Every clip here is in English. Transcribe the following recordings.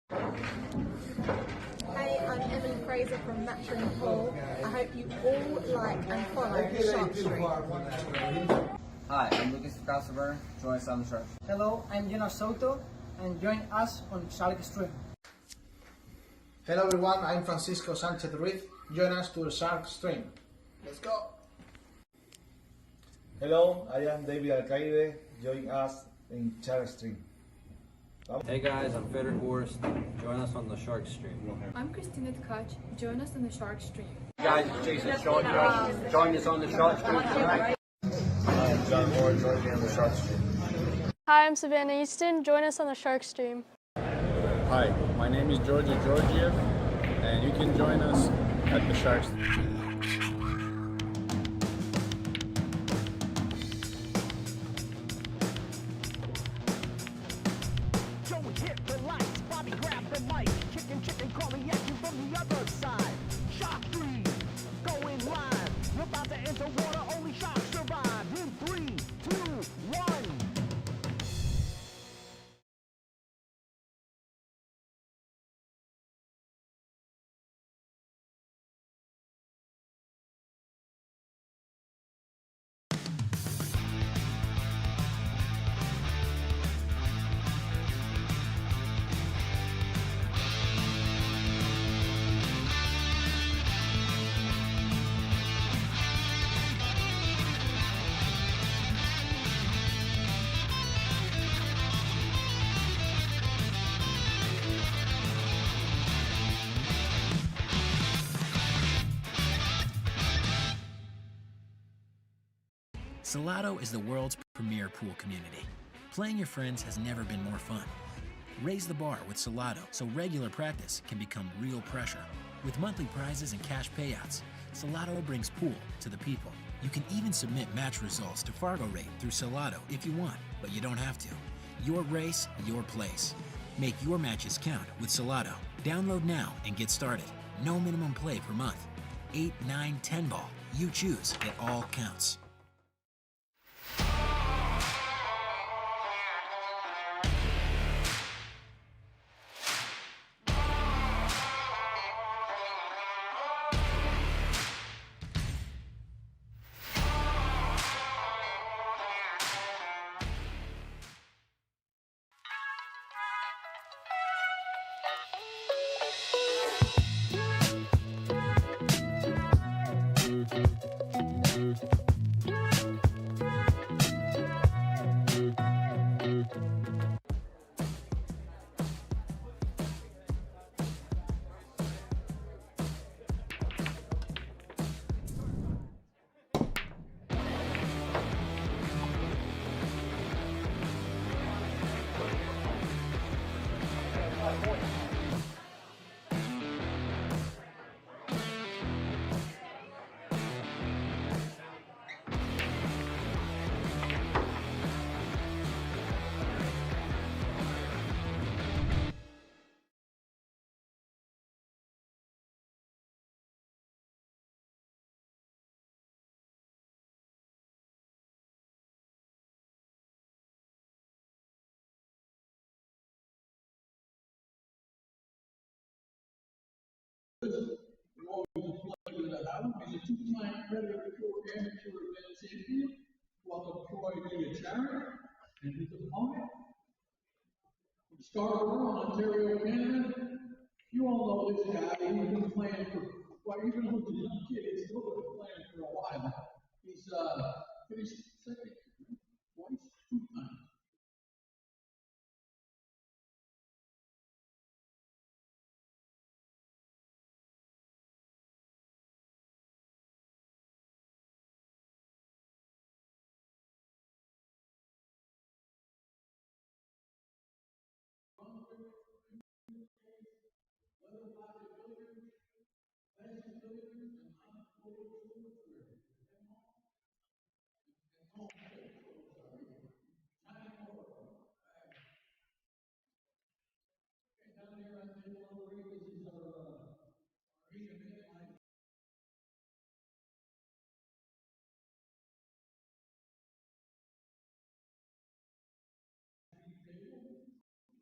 Hey, I'm Emily Fraser from Matching Hall. I hope you all like and follow the Shark Stream. Hi, I'm Lucas Castleburn. Join us on the Shark. Hello, I'm Jonas Soto, and join us on Shark Stream. Hello everyone, I'm Francisco Sanchez Ruiz. Join us to the Shark Stream. Let's go! Hello, I am David Alcaide. Join us in Shark Stream. Hey guys, I'm Frederick Horst. Join us on the Shark Stream. I'm Christina Tkach. Join us on the Shark Stream. Hey guys, it's Jason Shawcross. Join us on the Shark Stream tonight. Hi, I'm John Mora. Join me on the Shark Stream. Hi, I'm Savannah Easton. Join us on the Shark Stream. Hi, my name is Georgia Georgiev, and you can join us at the Shark Stream. Salotto is the world's premier pool community. Playing your friends has never been more fun. Raise the bar with Salotto so regular practice can become real pressure. With monthly prizes and cash payouts, Salotto brings pool to the people. You can even submit match results to Fargo Rate through Salotto if you want, but you don't have to. Your race, your place. Make your matches count with Salotto. Download now and get started. No minimum play per month. 8, 9, 10 ball. You choose. It all counts. We always play with the house. He's a two-time Frederick Tour Amateur Event champion. Welcome Troy Diachara and his opponent from Scarborough, Ontario, Canada. You all know this guy. He's been playing for, well, even though he's a young kid, he's still been playing for a while. He's finished second twice, two times.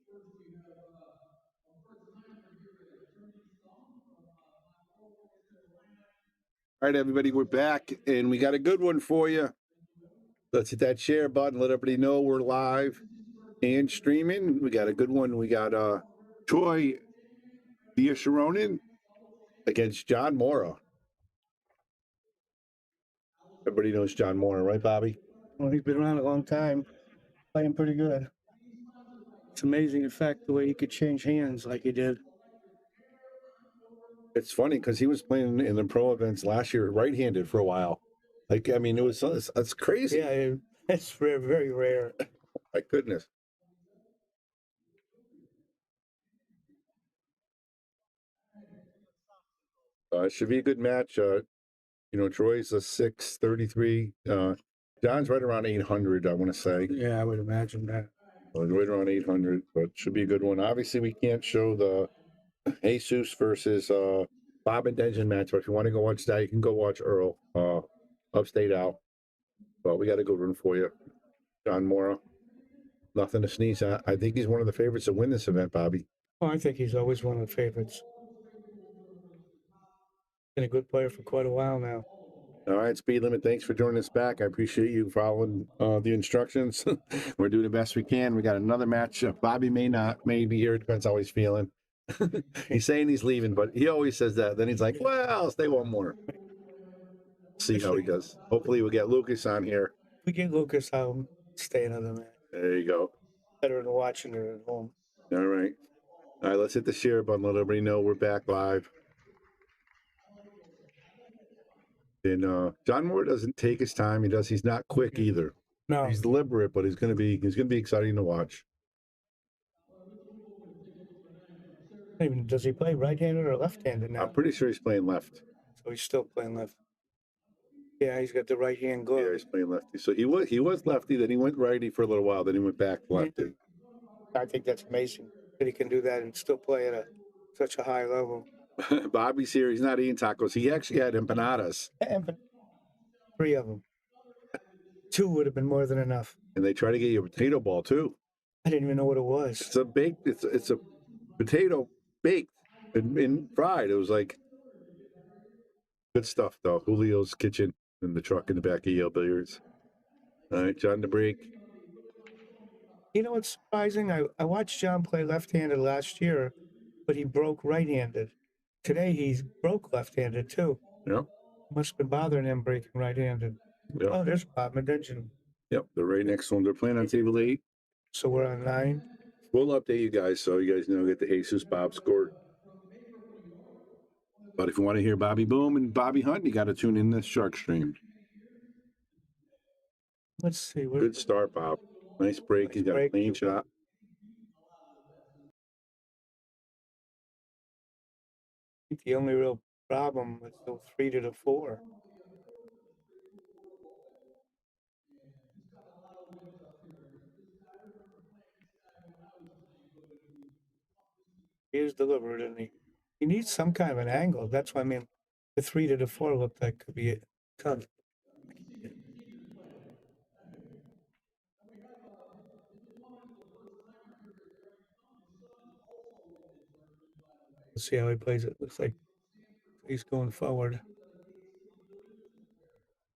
First we have All right, everybody, we're back, and we got a good one for you. Let's hit that share button. Let everybody know we're live and streaming. We got a good one. We got Troy Sharonin against John Mora. Everybody knows John Mora, right, Bobby? Well, he's been around a long time, playing pretty good. It's amazing, in fact, the way he could change hands like he did. It's funny because he was playing in the pro events last year right-handed for a while. Like, I mean, it's crazy. Yeah, it's rare, very rare. My goodness. It should be a good match. Troy's a 633. John's right around 800, I want to say. Yeah, I would imagine that. Right around 800, but should be a good one. Obviously, we can't show the Jesus versus Bob and Denton match, but if you want to go watch that, you can go watch Earl Upstate Out. But we got a good one for you. John Mora. Nothing to sneeze at. I think he's one of the favorites to win this event, Bobby. Oh, I think he's always one of the favorites. Been a good player for quite a while now. All right, Speed Limit, thanks for joining us back. I appreciate you following the instructions. We're doing the best we can. We got another match. Bobby may be here. It depends how he's feeling. He's saying he's leaving, but he always says that. Then he's like, well, I'll stay one more. See how he does. Hopefully we'll get Lucas on here. If we get Lucas, I'll stay another match. There you go. Better than watching it at home. All right. All right, let's hit the share button. Let everybody know we're back live. And John Moore doesn't take his time. He's not quick either. No. He's deliberate, but he's gonna be exciting to watch. Even does he play right-handed or left-handed now? I'm pretty sure he's playing left. So he's still playing left. Yeah, he's got the right hand glove. Yeah, he's playing lefty. So he was lefty, then he went righty for a little while, then he went back lefty. I think that's amazing that he can do that and still play at such a high level. Bobby's here. He's not eating tacos. He actually had empanadas. 3 of them. 2 would have been more than enough. And they try to get you a potato ball too. I didn't even know what it was. It's a baked. It's a potato baked and fried. It was like good stuff though. Julio's Kitchen in the truck in the back of Yale Billiards. All right, John DeBreak. You know what's surprising? I watched John play left-handed last year, but he broke right-handed. Today he broke left-handed too. Yeah. Must have been bothering him breaking right-handed. Yep. Oh, there's Bob Medincian. Yep, they're right next to him. They're playing on table 8. So we're on 9. We'll update you guys so you guys know get the Jesus Bob scored. But if you want to hear Bobby Boom and Bobby Hunt, you got to tune in the Shark Stream. Let's see. Good start, Bob. Nice break. He's got a clean shot. I think the only real problem was the 3 to the 4. He is deliberate, and he needs some kind of an angle. That's why, I mean, the 3 to the 4 looked like could be tough. Let's see how he plays it. Looks like he's going forward.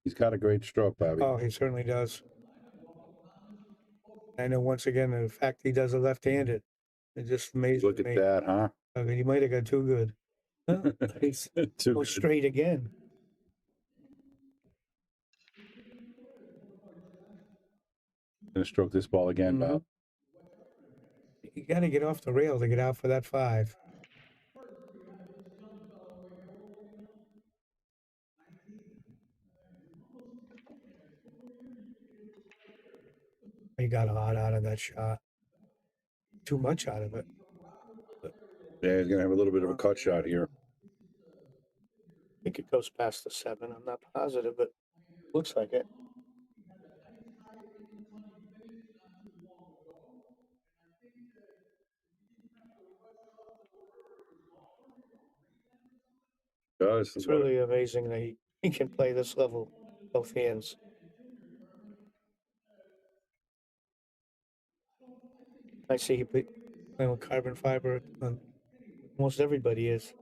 He's got a great stroke, Bobby. Oh, he certainly does. I know once again the fact he does it left-handed. It just amazes me. Look at that, huh? I mean, he might have got too good. Huh? He's Too go good. straight again. Gonna stroke this ball again, Bob. You got to get off the rail to get out for that 5. He got a lot out of that shot. Too much out of it. Yeah, he's gonna have a little bit of a cut shot here. I think it goes past the 7. I'm not positive, but looks like it. It's really amazing that he can play this level, both hands. I see he playing with carbon fiber. Almost everybody is.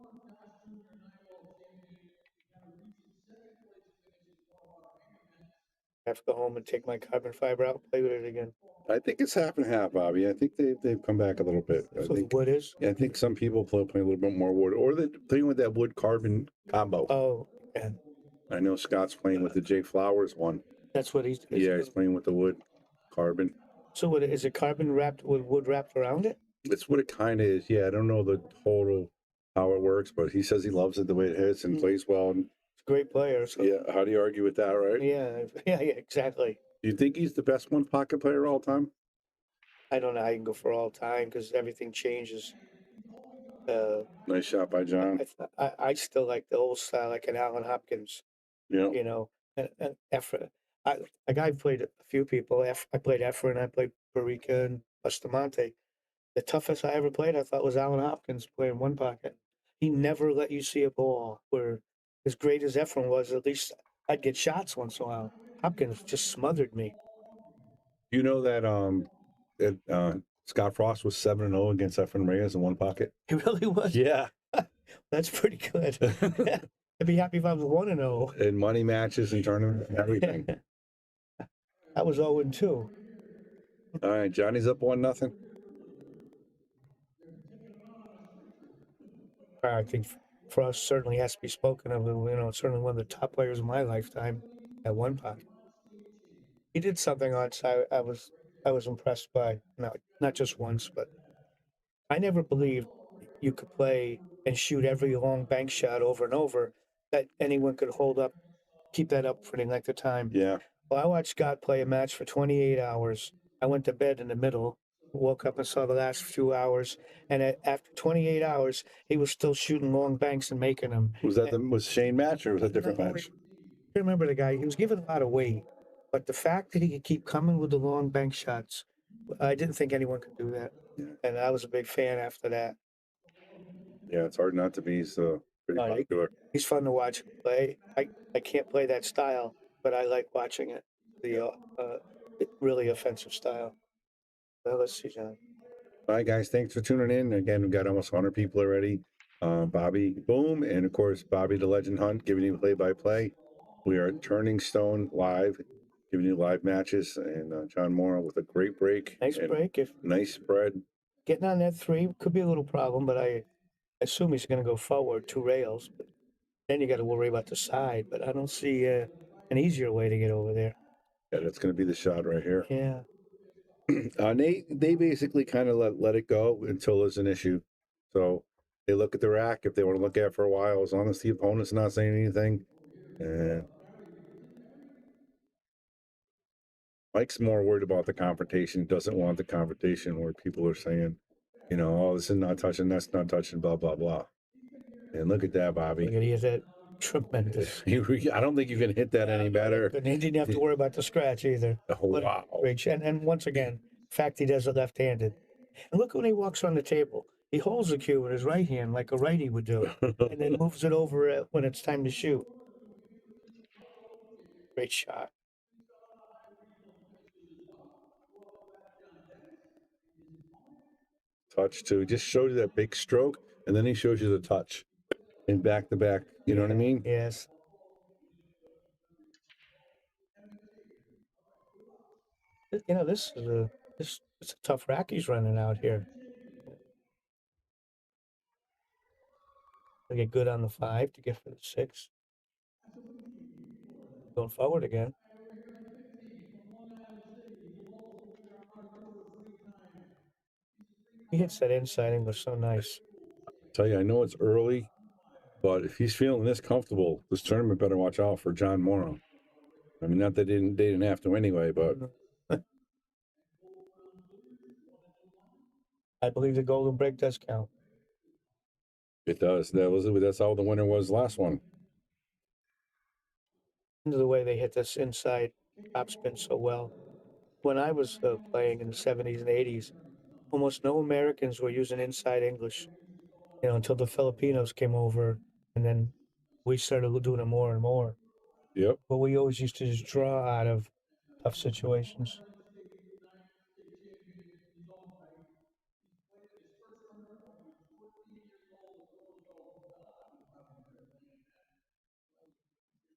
I have to go home and take my carbon fiber out and play with it again. I think it's half and half, Bobby. I think they've come back a little bit. That's what the wood is? Yeah, I think some people play a little bit more wood, or they're playing with that wood carbon combo. Oh, yeah. I know Scott's playing with the Jake Flowers one. That's what he's. Yeah, he's playing with the wood carbon. So what is it? Carbon wrapped with wood wrapped around it? It's what it kind of is. Yeah, I don't know the total how it works, but he says he loves it the way it hits and plays well. And great player. So. Yeah, how do you argue with that, right? Yeah, exactly. Do you think he's the best one pocket player all time? I don't know how you can go for all time because everything changes. Nice shot by John. I still like the old style, like an Alan Hopkins. Yeah. You know, and Efren. I've played a few people. I played Efren, I played Barica and Bustamante. The toughest I ever played, I thought, was Alan Hopkins playing one pocket. He never let you see a ball. Where as great as Efren was, at least I'd get shots once in a while. Hopkins just smothered me. You know that Scott Frost was 7-0 against Efren Reyes in one pocket? He really was? Yeah. That's pretty good. I'd be happy if I was 1-0. In money matches and tournaments and everything. I was 0-2. All right, Johnny's up 1-0. I think Frost certainly has to be spoken of. Certainly one of the top players of my lifetime at one pocket. He did something on side I was impressed by. Not just once, but I never believed you could play and shoot every long bank shot over and over that anyone could keep that up for any length of time. Yeah. Well, I watched Scott play a match for 28 hours. I went to bed in the middle, woke up and saw the last few hours, and after 28 hours, he was still shooting long banks and making them. Was Shane match or was that a different match? I remember the guy. He was given a lot of weight, but the fact that he could keep coming with the long bank shots, I didn't think anyone could do that. Yeah. And I was a big fan after that. Yeah, it's hard not to be. He's pretty popular. He's fun to watch play. I can't play that style, but I like watching it. The really offensive style. Well, let's see, John. All right, guys. Thanks for tuning in. Again, we've got almost 100 people already. Bobby Boom, and of course, Bobby the Legend Hunt, giving you play-by-play. We are at Turning Stone Live, giving you live matches, and John Mora with a great break. Nice break. Nice spread. Getting on that 3 could be a little problem, but I assume he's going to go forward 2 rails. But then you got to worry about the side. But I don't see an easier way to get over there. Yeah, that's going to be the shot right here. Yeah. They basically kind of let it go until there's an issue. So they look at the rack if they want to look at it for a while, as long as the opponent's not saying anything. And Mike's more worried about the confrontation, doesn't want the confrontation where people are saying, oh, this is not touching, that's not touching, blah, blah, blah. And look at that, Bobby. Look at he has that tremendous. I don't think you can hit that any better. But he didn't have to worry about the scratch either. Oh, wow. And once again, the fact he does it left-handed. And look when he walks on the table. He holds the cue with his right hand like a righty would do, and then moves it over when it's time to shoot. Great shot. Touch too. Just showed you that big stroke, and then he shows you the touch in back to back. You know what I mean? Yes. This is it's a tough rack he's running out here. To get good on the 5 to get for the 6. Going forward again. He hits that inside English so nice. Tell you, I know it's early, but if he's feeling this comfortable, this tournament better watch out for John Mora. I mean, not that they didn't have to anyway, but I believe the golden break does count. It does. That's how the winner was last one. The way they hit this inside topspin so well. When I was playing in the 70s and 80s, almost no Americans were using inside English, until the Filipinos came over, and then we started doing it more and more. Yep. But we always used to just draw out of tough situations.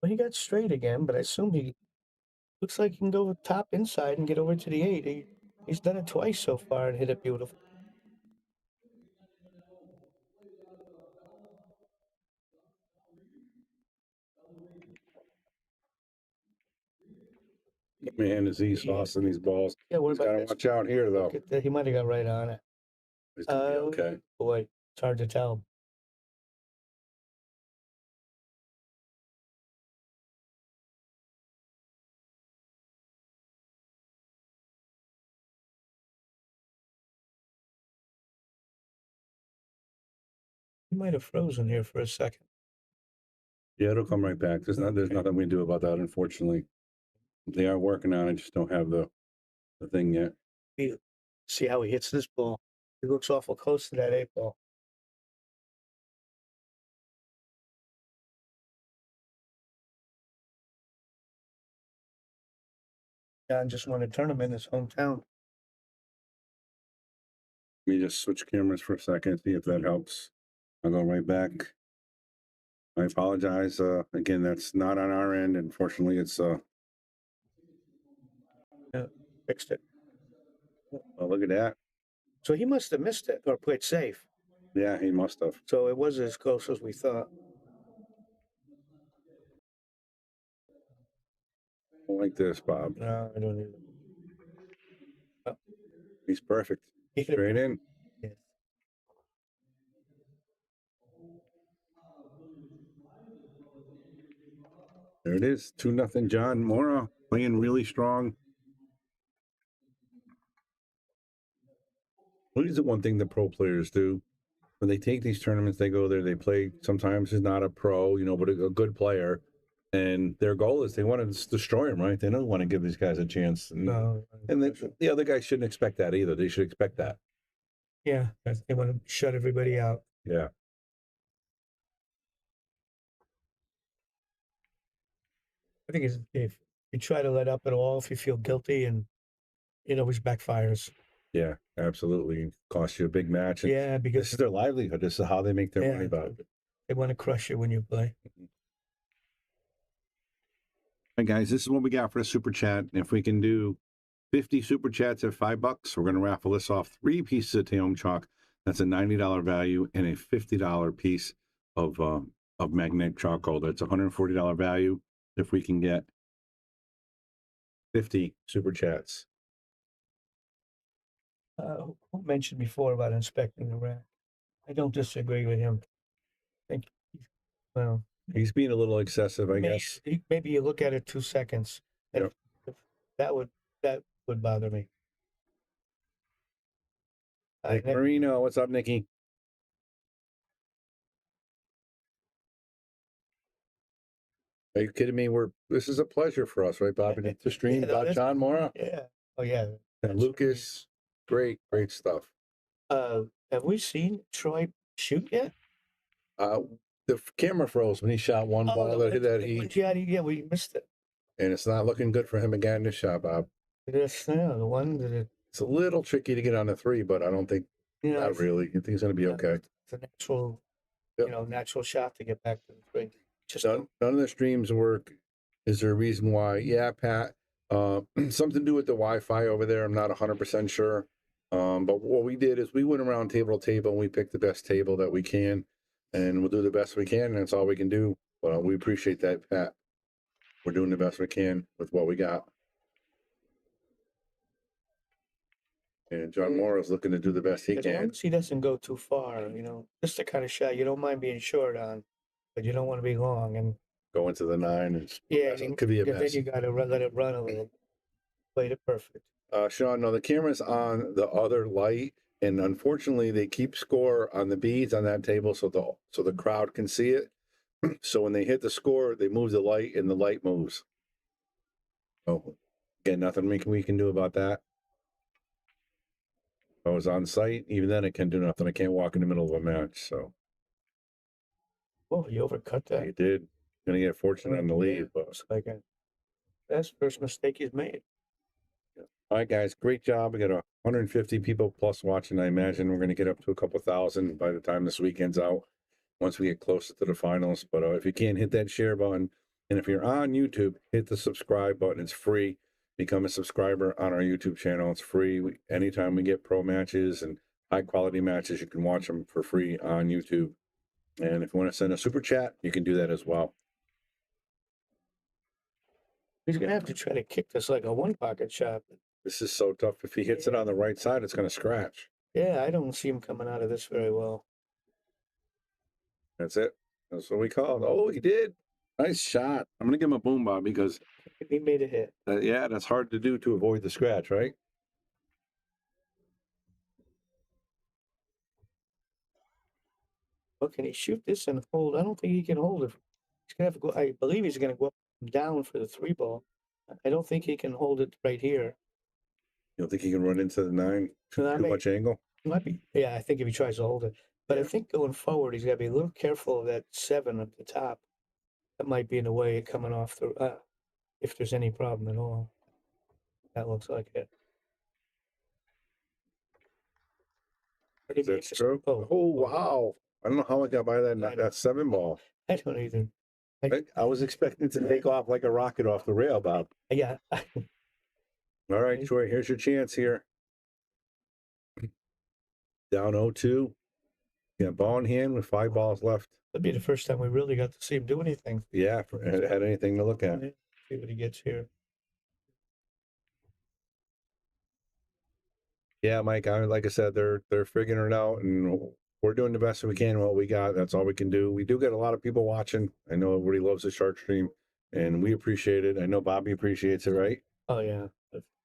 Well, he got straight again, but I assume he Looks like he can go top inside and get over to the 8. He's done it twice so far and hit it beautiful. Man, is he saucing these balls. Yeah, what He's about got to this? watch out here, though. Look at that. He might have got right on it. He's gonna be okay. Boy, it's hard to tell. He might have frozen here for a second. Yeah, it'll come right back. There's nothing we can do about that, unfortunately. They are working on it, just don't have the thing yet. See how he hits this ball. He looks awful close to that 8 ball. John just won a tournament in his hometown. Let me just switch cameras for a second, see if that helps. I'll go right back. I apologize. Again, that's not on our end. Unfortunately, it's Yeah, fixed it. oh, look at that. So he must have missed it or played safe. Yeah, he must have. So it was as close as we thought. I like this, Bob. No, I don't either. Oh. He's perfect. Straight in. Yes. There it is. 2-0 John Mora playing really strong. What is the one thing the pro players do? When they take these tournaments, they go there, they play. Sometimes he's not a pro, but a good player. And their goal is they want to destroy him, right? They don't want to give these guys a chance. And, No. And the other guys shouldn't expect that either. They should expect that. Yeah, they want to shut everybody out. Yeah. I think if you try to let up at all, if you feel guilty, and it always backfires. Yeah, absolutely. Cost you a big match. And Yeah, because this is their livelihood. This is how they make their money back. They want to crush you when you play. All right, guys, this is what we got for the super chat. If we can do 50 super chats at $5, we're going to raffle this off 3 pieces of Taom chalk. That's a $90 value and a $50 piece of magnetic charcoal. That's a $140 value. If we can get 50 super chats. Who mentioned before about inspecting the rack? I don't disagree with him. I think, well, he's being a little excessive, I guess. Maybe you look at it 2 seconds. Yep. That would bother me. Nick Marino, what's up, Nikki? Are you kidding me? This is a pleasure for us, right, Bob? And to stream about John Mora. Yeah. Oh yeah. And Lucas, great stuff. Have we seen Troy shoot yet? The camera froze when he shot one ball that hit that heat. Yeah, we missed it. And it's not looking good for him again in this shot, Bob. This, the one that it's a little tricky to get on the 3, but I don't think not really. I think he's going to be okay. It's a natural, natural shot to get back to the 3. Just none of the streams work. Is there a reason why? Yeah, Pat. Something to do with the Wi-Fi over there. I'm not 100% sure. But what we did is we went around table to table and we picked the best table that we can, and we'll do the best we can. And that's all we can do. But we appreciate that, Pat. We're doing the best we can with what we got. And John Mora is looking to do the best he can. As long as he doesn't go too far, just the kind of shot you don't mind being short on, but you don't want to be long and go into the 9. It could be a mess. Then you got to let it run a little. Played it perfect. Sean, no, the camera's on the other light, and unfortunately, they keep score on the beads on that table, so the crowd can see it. So when they hit the score, they move the light, and the light moves. Oh, again, nothing we can do about that. If I was on site, even then, I can't do nothing. I can't walk in the middle of a match. So, well, you overcut that. You did. Gonna get fortunate on the lead, but it's like that's the first mistake he's made. All right, guys, great job. We got 150 people plus watching. I imagine we're going to get up to a couple thousand by the time this weekend's out, once we get closer to the finals. But if you can't hit that share button, And if you're on YouTube, hit the subscribe button. It's free. Become a subscriber on our YouTube channel. It's free. Anytime we get pro matches and high quality matches, you can watch them for free on YouTube. And if you want to send a super chat, you can do that as well. He's going to have to try to kick this like a one pocket shot. This is so tough. If he hits it on the right side, it's going to scratch. Yeah, I don't see him coming out of this very well. That's it. That's what we called. Oh, he did. Nice shot. I'm going to give him a boom, Bob, because he made a hit. Yeah, that's hard to do to avoid the scratch, right? Well, can he shoot this and hold? I don't think he can hold it. He's going to have to go. I believe he's going to go up and down for the 3-ball. I don't think he can hold it right here. You don't think he can run into the 9? Too much angle? Might be. Yeah, I think if he tries to hold it. But I think going forward, he's got to be a little careful of that 7 at the top. That might be in the way of coming off the, if there's any problem at all. That looks like it. That's true. Oh, wow. I don't know how I got by that 7-ball. I don't either. I was expecting it to take off like a rocket off the rail, Bob. Yeah. All right, Troy, here's your chance here. Down 0-2. Yeah, ball in hand with 5 balls left. That'd be the first time we really got to see him do anything. Yeah, had anything to look at. See what he gets here. Yeah, Mike, like I said, they're figuring it out, and we're doing the best we can. What we got, that's all we can do. We do get a lot of people watching. I know everybody loves the Shark Stream, and we appreciate it. I know Bobby appreciates it, right? Oh, yeah.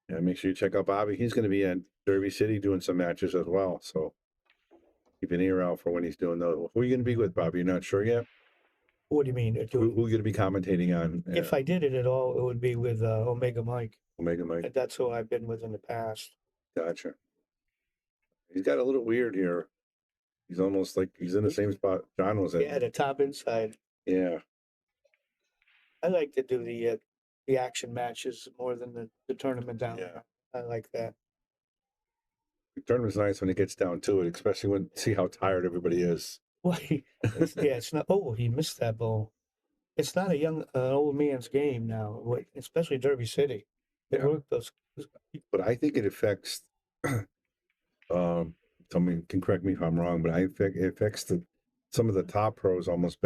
Yeah, make sure you check out Bobby. He's going to be at Derby City doing some matches as well, so keep an ear out for when he's doing those. Who are you going to be with, Bobby? You're not sure yet? What do you mean? Who are you going to be commentating on? If I did it at all, it would be with Omega Mike. Omega Mike. That's who I've been with in the past. Gotcha. He's got a little weird here. He's almost like he's in the same spot John was in. Yeah, the top inside. Yeah. I like to do the action matches more than the tournament down there. I like that. The tournament's nice when it gets down to it, especially when see how tired everybody is. Well, it's not. Oh, he missed that ball. It's not a young old man's game now, especially Derby City. They work those. But I think it affects. Someone can correct me if I'm wrong, but it affects some of the top pros almost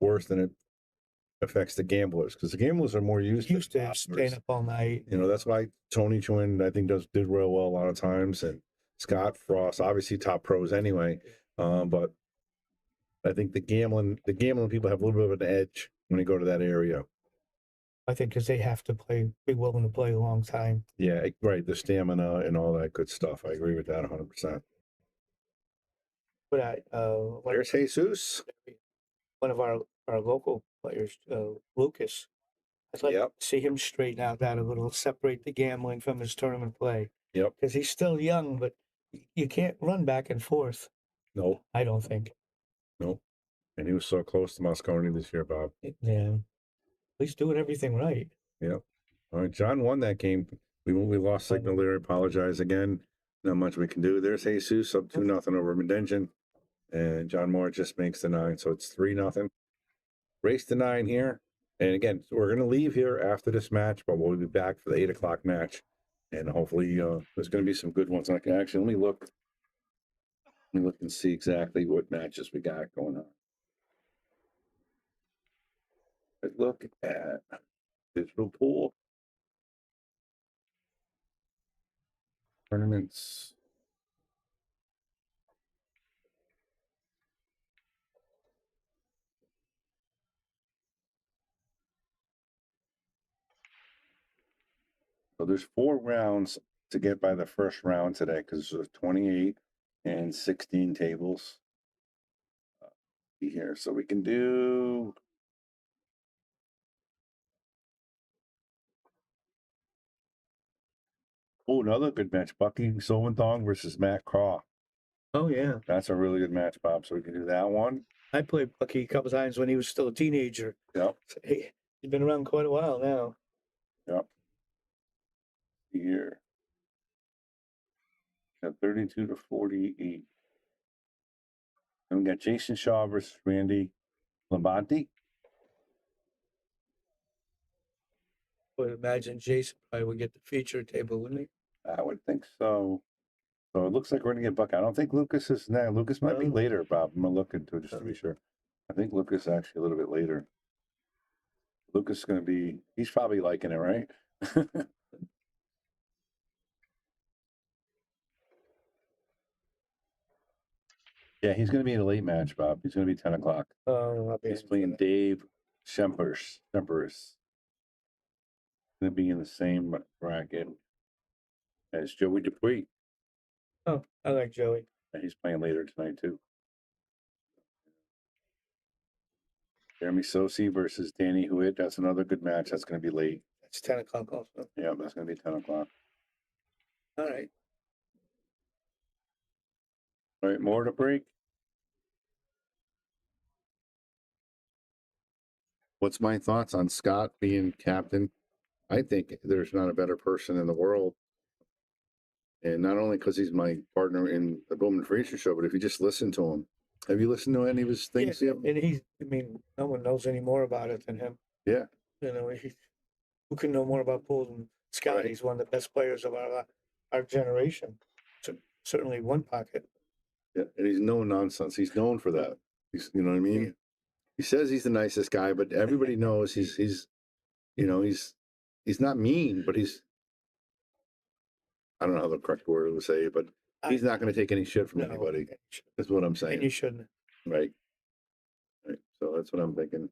worse than it affects the gamblers, because the gamblers are more used to staying up all night. You know, that's why Tony Twin, I think, did real well a lot of times, and Scott Frost, obviously top pros anyway. But I think the gambling people have a little bit of an edge when they go to that area. I think because they have to be willing to play a long time. Yeah, right. The stamina and all that good stuff. I agree with that 100%. But there's Jesus, one of our local players, Lucas. I'd like to see him straighten out that a little, separate the gambling from his tournament play. Yep. Because he's still young, but you can't run back and forth. No, I don't think. No, and he was so close to Moscone this year, Bob. Yeah. He's doing everything right. Yeah. All right, John won that game. We lost signal there. Apologize again. Not much we can do. There's Jesus up 2-0 over Medengen. And John Mora just makes the 9. So it's 3-0. Race to 9 here. And again, we're going to leave here after this match, but we'll be back for the 8 o'clock match. And hopefully there's going to be some good ones. I can actually, let me look and see exactly what matches we got going on. Let's look at digital pool. Tournaments. So there's 4 rounds to get by the first round today, because there's 28 and 16 tables here. So we can do another good match, Bucky Soventhong versus Matt Craw. Oh, yeah. That's a really good match, Bob. So we can do that one. I played Bucky a couple times when he was still a teenager. Yep. He's been around quite a while now. Yep. Here. Got 32 to 48. And we got Jason Shaw versus Randy Labonte. would imagine Jason probably would get the feature table, wouldn't he? I would think so. So it looks like we're gonna get Buck. I don't think Lucas is now. Lucas might be later, Bob. I'm gonna look into it just to be sure. I think Lucas is actually a little bit later. Lucas is gonna be. He's probably liking it, right? Yeah, he's gonna be in a late match, Bob. He's gonna be 10 o'clock. Oh, He's playing Dave Shempers. Gonna be in the same bracket as Joey Dupuy. Oh, I like Joey. And he's playing later tonight too. Jeremy Sosi versus Danny Hewitt. That's another good match. That's going to be late. It's 10 o'clock also. Yeah, that's going to be 10 o'clock. All right. All right, more to break. What's my thoughts on Scott being captain? I think there's not a better person in the world. And not only because he's my partner in the Bowman Fraser show, but if you just listen to him. Have you listened to any of his things? Yeah, and I mean, no one knows any more about it than him. Yeah. You know, who can know more about pool than Scott? Right. He's one of the best players of our generation. So, certainly one pocket. Yeah, and he's no nonsense. He's known for that. He's, you know what I mean? Yeah. He says he's the nicest guy, but everybody knows he's not mean, but he's, I don't know how the correct word to say, but he's not going to take any shit from anybody. That's what I'm saying. And you shouldn't. Right. So that's what I'm thinking.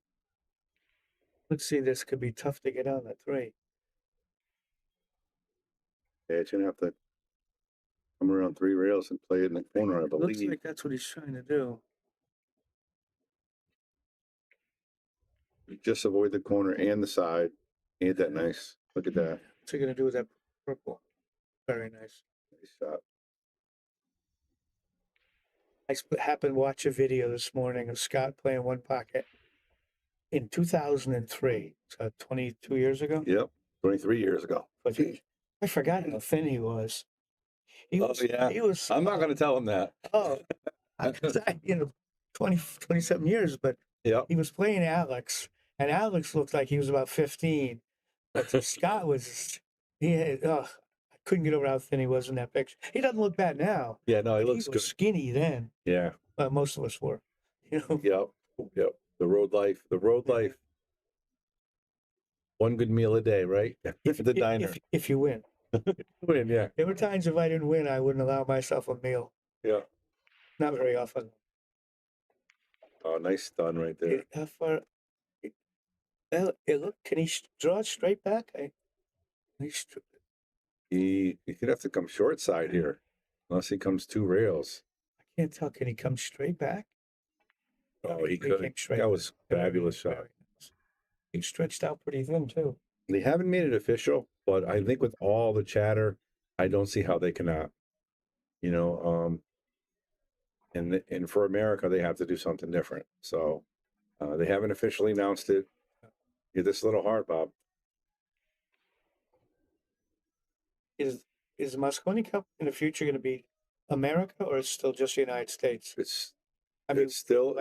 Let's see, this could be tough to get on at 3. Yeah, it's going to have to come around 3 rails and play it in the corner, I believe. Looks like that's what he's trying to do. Just avoid the corner and the side. Ain't that nice? Look at that. What's he going to do with that purple? Very nice. Nice shot. I happened to watch a video this morning of Scott playing one pocket in 2003. So 22 years ago? Yep, 23 years ago. But I forgot how thin he was. He was. I'm not going to tell him that. Oh, 27 years, but he was playing Alex, and Alex looked like he was about 15. But Scott was, I couldn't get over how thin he was in that picture. He doesn't look bad now. Yeah, no, he looks good. Skinny then. Yeah. Most of us were. You know. Yep. The road life. One good meal a day, right? The diner. If you win. Win, yeah. There were times if I didn't win, I wouldn't allow myself a meal. Yeah. Not very often. Oh, nice stun right there. How far? Look, can he draw it straight back? He could have to come short side here, unless he comes 2 rails. I can't tell. Can he come straight back? Oh, he could. That was a fabulous shot. He stretched out pretty thin too. They haven't made it official, but I think with all the chatter, I don't see how they cannot. You know, and for America, they have to do something different. So they haven't officially announced it. Give this a little hard, Bob. Is the Mosconi Cup in the future going to be America, or is it still just the United States? It's still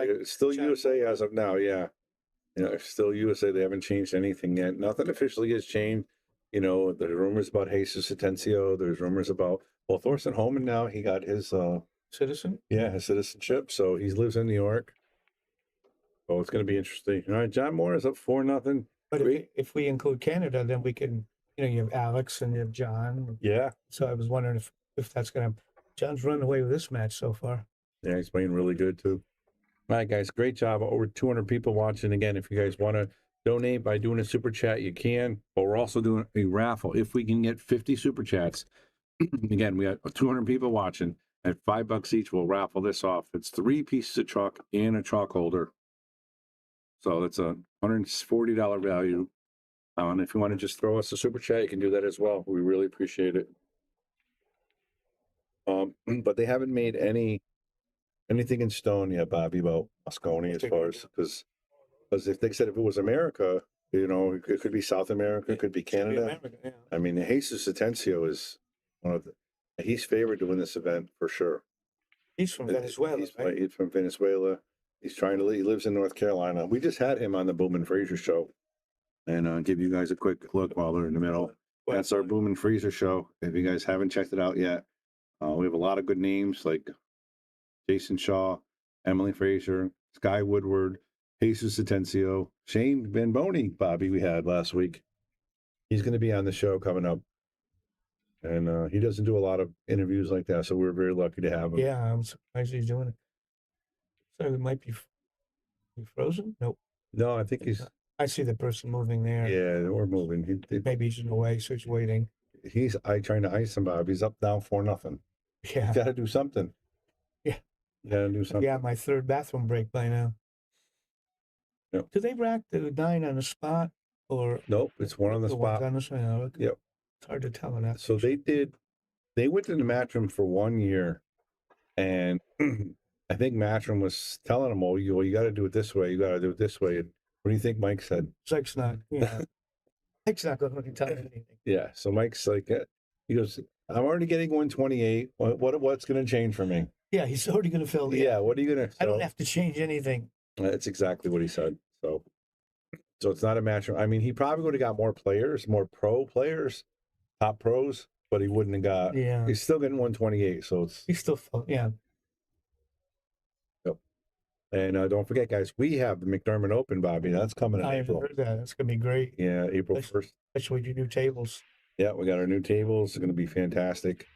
USA as of now. Yeah, it's still USA. They haven't changed anything yet. Nothing officially has changed. You know, there's rumors about Jesus Atencio. There's rumors about Thorsten Homan now. He got his citizen. Yeah, his citizenship. So he lives in New York. Oh, it's going to be interesting. All right, John Mora is up 4-0. But if we include Canada, then we can. You have Alex and you have John. Yeah. So I was wondering if that's going to. John's running away with this match so far. Yeah, he's playing really good too. All right, guys, great job. Over 200 people watching. Again, if you guys want to donate by doing a super chat, you can. But we're also doing a raffle. If we can get 50 super chats, again, we have 200 people watching. At $5 each, we'll raffle this off. It's 3 pieces of chalk and a chalk holder. So that's a $140 value. And if you want to just throw us a super chat, you can do that as well. We really appreciate it. But they haven't made anything in stone yet, Bobby, about Mosconi as far as because if they said if it was America, it could be South America, it could be Canada. I mean, Jesus Atencio is he's favored to win this event for sure. He's from Venezuela. He's from Venezuela. He lives in North Carolina. We just had him on the Bowman Fraser show. and give you guys a quick look while they're in the middle. That's our Boom and Freezer show. If you guys haven't checked it out yet, we have a lot of good names like Jason Shaw, Emily Fraser, Sky Woodward, Jesus Atencio, Shane Van Boney, Bobby, we had last week. He's going to be on the show coming up. And he doesn't do a lot of interviews like that, so we're very lucky to have him. Yeah, I'm surprised he's doing it. So it might be frozen? Nope. No, I think he's... I see the person moving there. Yeah, we're moving. Maybe he's in the way, so he's waiting. He's trying to ice him, Bob. He's up, down 4-0. Yeah. You got to do something. Yeah. You got to do something. Yeah, my third bathroom break by now. Yep. Do they rack the 9 on the spot? Or nope, it's one on the spot. On the spot. Okay. Yep. It's hard to tell on that. So they went to the Matchroom for 1 year, and I think Matchroom was telling them, "Oh, you got to do it this way. You got to do it this way." And what do you think Mike said? Mike's not. Yeah. Mike's not going to tell you anything. Yeah. So Mike's like, he goes, "I'm already getting 128. What's going to change for me?" Yeah, he's already going to fill the. Yeah. What are you going to? I don't have to change anything. That's exactly what he said. So it's not a Matchroom. I mean, he probably would have got more players, more pro players, top pros, but he wouldn't have got. Yeah. He's still getting 128. So he's still yeah. And don't forget, guys, we have the McDermott Open, Bobby. That's coming in April. I heard that. That's going to be great. Yeah, April 1st. Especially with your new tables. Yeah, we got our new tables. It's going to be fantastic.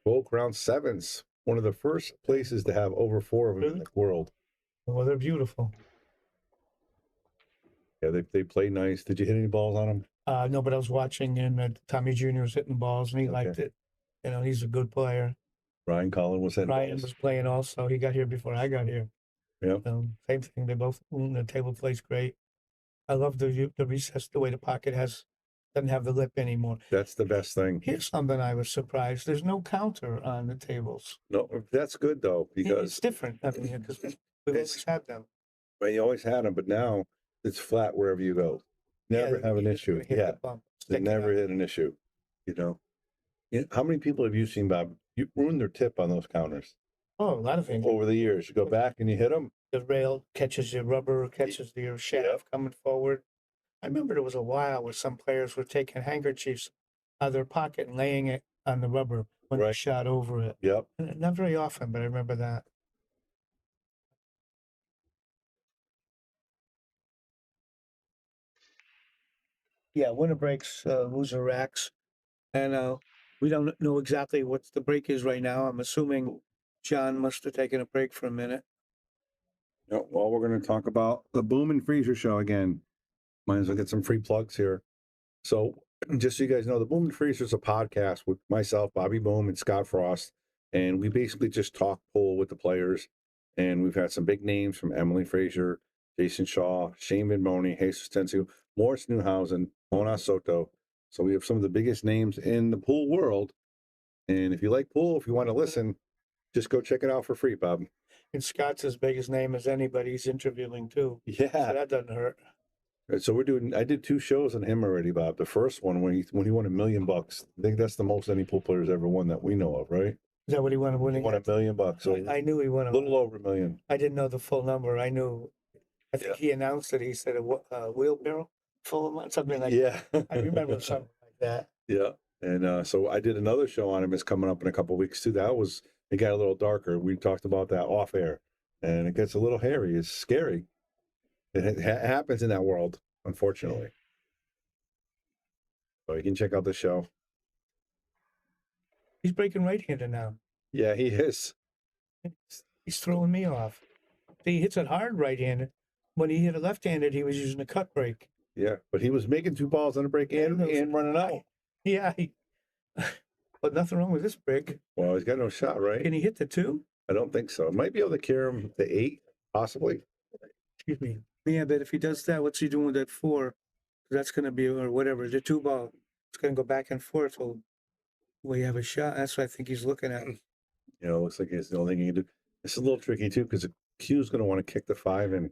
Folk round sevens. One of the first places to have over 4 of them in the world. Well, they're beautiful. Yeah, they play nice. Did you hit any balls on them? No, but I was watching, and Tommy Jr. was hitting balls, and he liked it. You know, he's a good player. Ryan Collin was hitting balls. Ryan was playing also. He got here before I got here. Yeah. Same thing. They both, the table plays great. I love the recess, the way the pocket doesn't have the lip anymore. That's the best thing. Here's something I was surprised. There's no counter on the tables. No, that's good though, because it's different. I mean, because we've always had them. Well, you always had them, but now it's flat wherever you go. Never have an issue. Yeah. They never hit an issue. You know, how many people have you seen, Bob? You ruined their tip on those counters. Oh, a lot of things. Over the years, you go back and you hit them. The rail catches your rubber, catches your shaft coming forward. I remember there was a while where some players were taking handkerchiefs out of their pocket and laying it on the rubber when they shot over it. Yep. Not very often, but I remember that. Yeah, winter breaks, loser racks. And we don't know exactly what the break is right now. I'm assuming John must have taken a break for a minute. Yeah, well, we're going to talk about the Boom and Freezer show again. Might as well get some free plugs here. So, just so you guys know, the Boom and Freezer is a podcast with myself, Bobby Boom, and Scott Frost. And we basically just talk pool with the players. And we've had some big names from Emily Fraser, Jason Shaw, Shane Van Boney, Jesus Tensu, Morris Newhausen, Mona Soto. So we have some of the biggest names in the pool world. And if you like pool, if you want to listen, just go check it out for free, Bob. And Scott's as big as name as anybody he's interviewing too. Yeah. So that doesn't hurt. So I did 2 shows on him already, Bob. The first one when he won $1 million. I think that's the most any pool player's ever won that we know of, right? Is that what he won? He won $1 million. So I knew he won a little over $1 million. I didn't know the full number. I think he announced it. He said a wheelbarrow full of something like that. I remember something like that. Yeah. And so I did another show on him. It's coming up in a couple of weeks too. It got a little darker. We talked about that off air, and it gets a little hairy. It's scary. It happens in that world, unfortunately. So you can check out the show. He's breaking right-handed now. Yeah, he is. He's throwing me off. He hits it hard right-handed. When he hit it left-handed, he was using a cut break. Yeah, but he was making 2 balls on a break and running out. Yeah, but nothing wrong with this break. Well, he's got no shot, right? Can he hit the 2? I don't think so. Might be able to carry him to 8, possibly. Excuse me. Yeah, but if he does that, what's he doing with that 4? That's going to be, or whatever, the 2 ball. It's going to go back and forth till we have a shot. That's what I think he's looking at. You know, it looks like it's the only thing he can do. It's a little tricky, too, because the Cue's going to want to kick the 5 in.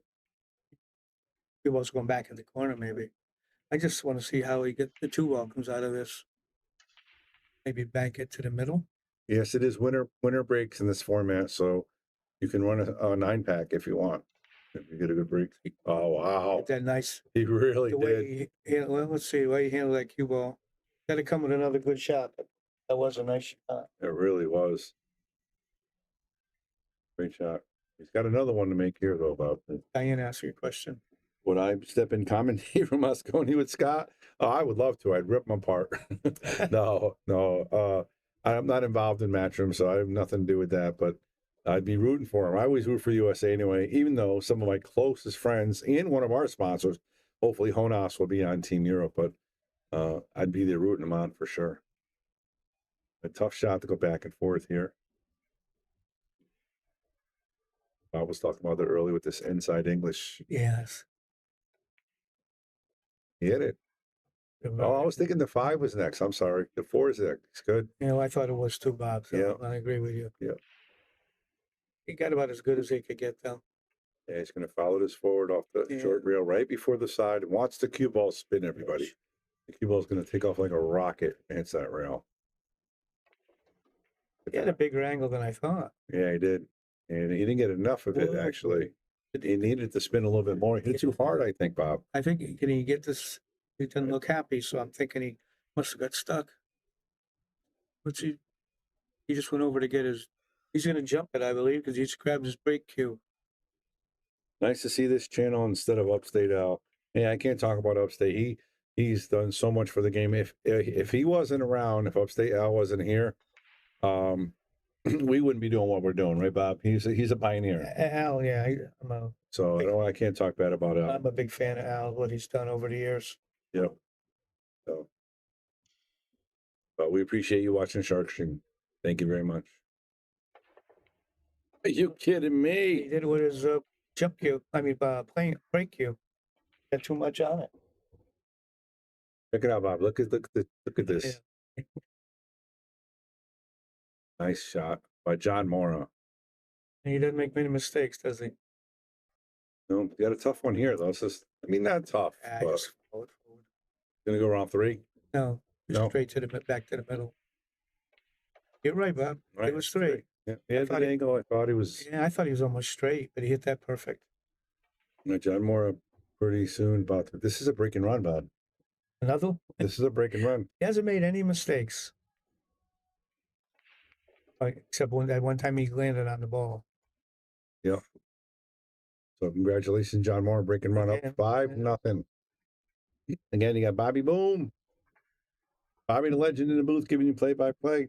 He was going back in the corner, maybe. I just want to see how he gets the 2 ball comes out of this. Maybe bank it to the middle. Yes, it is winter breaks in this format, so you can run a 9-pack if you want. You get a good break. Oh, wow. That nice. He really The did. way well, let's see, the way he handled that cue ball. Got to come with another good shot. That was a nice shot. It really was. Great shot. He's got another one to make here, though, Bob. Diane asked your question. Would I step in commentate from Moscone with Scott? Oh, I would love to. I'd rip him apart. No. I'm not involved in Matchroom, so I have nothing to do with that, but I'd be rooting for him. I always root for USA anyway, even though some of my closest friends and one of our sponsors, hopefully Honas, will be on Team Europe, but I'd be there rooting him on for sure. A tough shot to go back and forth here. Bob was talking about it earlier with this inside English. Yes. He hit it. Oh, I was thinking the 5 was next. I'm sorry. The 4 is next. It's good. I thought it was too, Bob. So Yeah. I agree with you. Yeah. He got about as good as he could get, though. Yeah, he's going to follow this forward off the short rail right before the side. Watch the cue ball spin, everybody. The cue ball is going to take off like a rocket against that rail. He had a bigger angle than I thought. Yeah, he did. And he didn't get enough of it, actually. He needed to spin a little bit more. He hit too hard, I think, Bob. I think, can he get this? He doesn't look happy, so I'm thinking he must have got stuck. What's he just went over to get his, he's going to jump it, I believe, because he just grabbed his brake cue. Nice to see this channel instead of Upstate Al. Yeah, I can't talk about Upstate. He's done so much for the game. If he wasn't around, if Upstate Al wasn't here, we wouldn't be doing what we're doing, right, Bob? He's a pioneer. Al, yeah, I can't talk bad about Al. I'm a big fan of Al, what he's done over the years. Yep. So, but we appreciate you watching Sharkstream. Thank you very much. Are you kidding me? He did it with his jump cue. I mean, brake cue. Got too much on it. Check it out, Bob. Look at this. Yeah. Nice shot by John Mora. And he doesn't make many mistakes, does he? No, he got a tough one here, though. It's just, not tough. But Just forward. Gonna go around 3? No, straight to back to the middle. You're right, Bob. Right. It was 3. Yeah, he had the angle. I thought he was. Yeah, I thought he was almost straight, but he hit that perfect. John Mora pretty soon about this is a break and run, Bob. Another? This is a break and run. He hasn't made any mistakes. Except that one time he landed on the ball. Yeah. So congratulations, John Moore, break and run up 5-0. Again, you got Bobby Boom. Bobby the legend in the booth giving you play-by-play.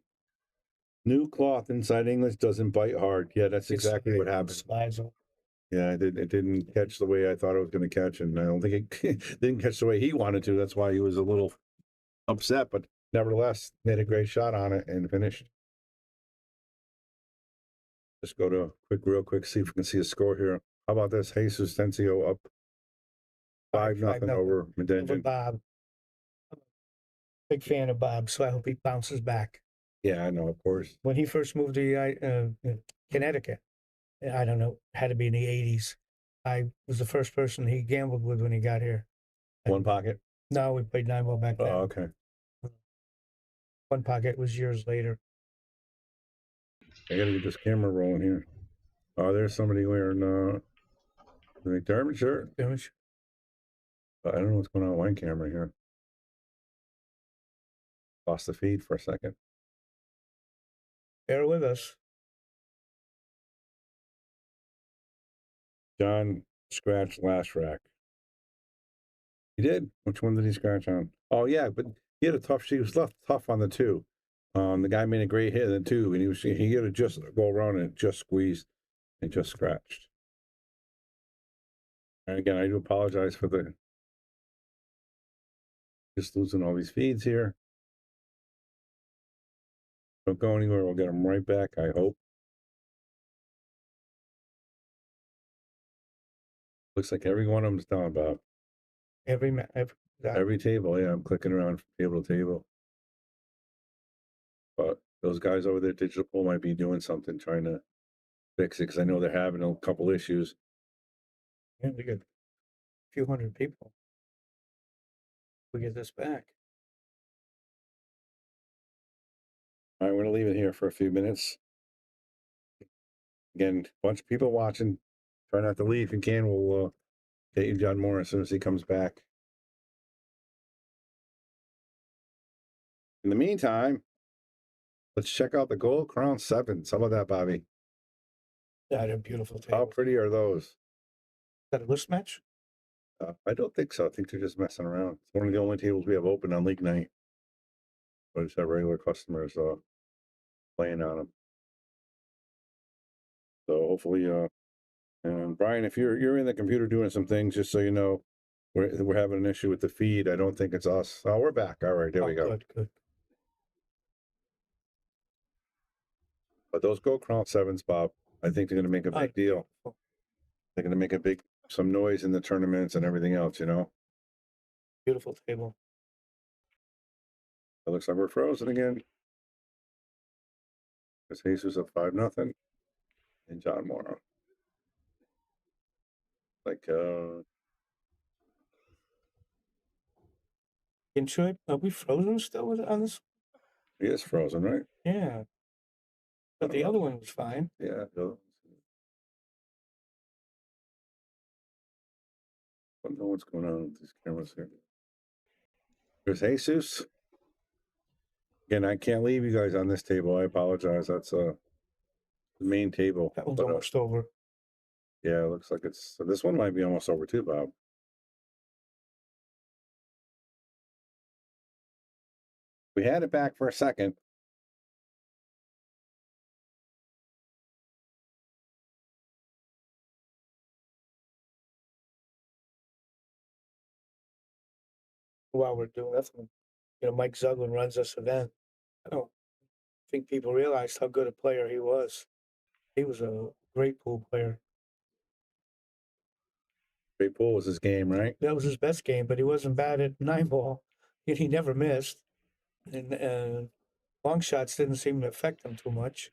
New cloth inside English doesn't bite hard. Yeah, that's exactly what happened. Yeah, it didn't catch the way I thought it was going to catch, and I don't think it didn't catch the way he wanted to. That's why he was a little upset, but nevertheless, made a great shot on it and finished. Just go to real quick, see if we can see a score here. How about this? Jesus Tencio up 5-0 over Medellin. Bob. Big fan of Bob, so I hope he bounces back. Yeah, I know, of course. When he first moved to Connecticut, I don't know, had to be in the 80s. I was the first person he gambled with when he got here. One Pocket? No, we played 9-ball back then. Oh, okay. One Pocket was years later. I gotta get this camera rolling here. Oh, there's somebody wearing the McDermott shirt. I don't know what's going on with my camera here. Lost the feed for a second. Bear with us. John scratched last rack. He did? Which one did he scratch on? Oh, yeah, but he had a tough, he was left tough on the 2. The guy made a great hit in the 2, and he had to just go around and just squeezed and just scratched. And again, I do apologize for just losing all these feeds here. Don't go anywhere. We'll get them right back, I hope. Looks like every one of them's done, Bob. Every table, yeah. I'm clicking around from table to table. But those guys over there, Digital Pool, might be doing something, trying to fix it, because I know they're having a couple issues. Yeah, we got a few hundred people. We get this back. All right, we're going to leave it here for a few minutes. Again, a bunch of people watching. Try not to leave. If you can, we'll get you John Mora as soon as he comes back. In the meantime, let's check out the Gold Crown 7s. How about that, Bobby? Yeah, they're beautiful tables. How pretty are those? Is that a list match? I don't think so. I think they're just messing around. It's one of the only tables we have open on league night. But it's have regular customers playing on them. So hopefully, and Brian, if you're in the computer doing some things, just so you know, we're having an issue with the feed. I don't think it's us. Oh, we're back. All right, there we go. Good. But those Gold Crown 7s, Bob, I think they're going to make a big deal. They're going to make some noise in the tournaments and everything else, you know. Beautiful table. It looks like we're frozen again. It's Jesus up 5-0, and John Mora. Are we frozen still on this? He is frozen, right? Yeah. But the other one was fine. Yeah. I don't know what's going on with these cameras here. There's Jesus. Again, I can't leave you guys on this table. I apologize. That's the main table. That one's almost over. Yeah, it looks like so this one might be almost over too, Bob. We had it back for a second. While we're doing nothing, Mike Zuglin runs this event. I don't think people realized how good a player he was. He was a great pool player. Great pool was his game, right? That was his best game, but he wasn't bad at 9-ball. He never missed. And long shots didn't seem to affect him too much.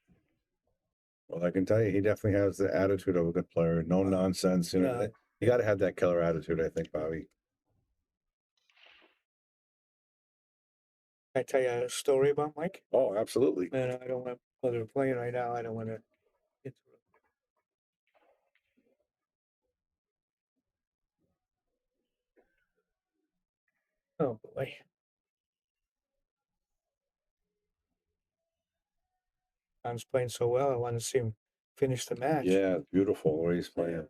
Well, I can tell you, he definitely has the attitude of a good player. No nonsense. You got to have that killer attitude, I think, Bobby. Can I tell you a story about Mike? Oh, absolutely. And I don't want to, whether we're playing right now, I don't want to interrupt. Oh, boy. Tom's playing so well, I want to see him finish the match. Yeah, beautiful the way he's playing.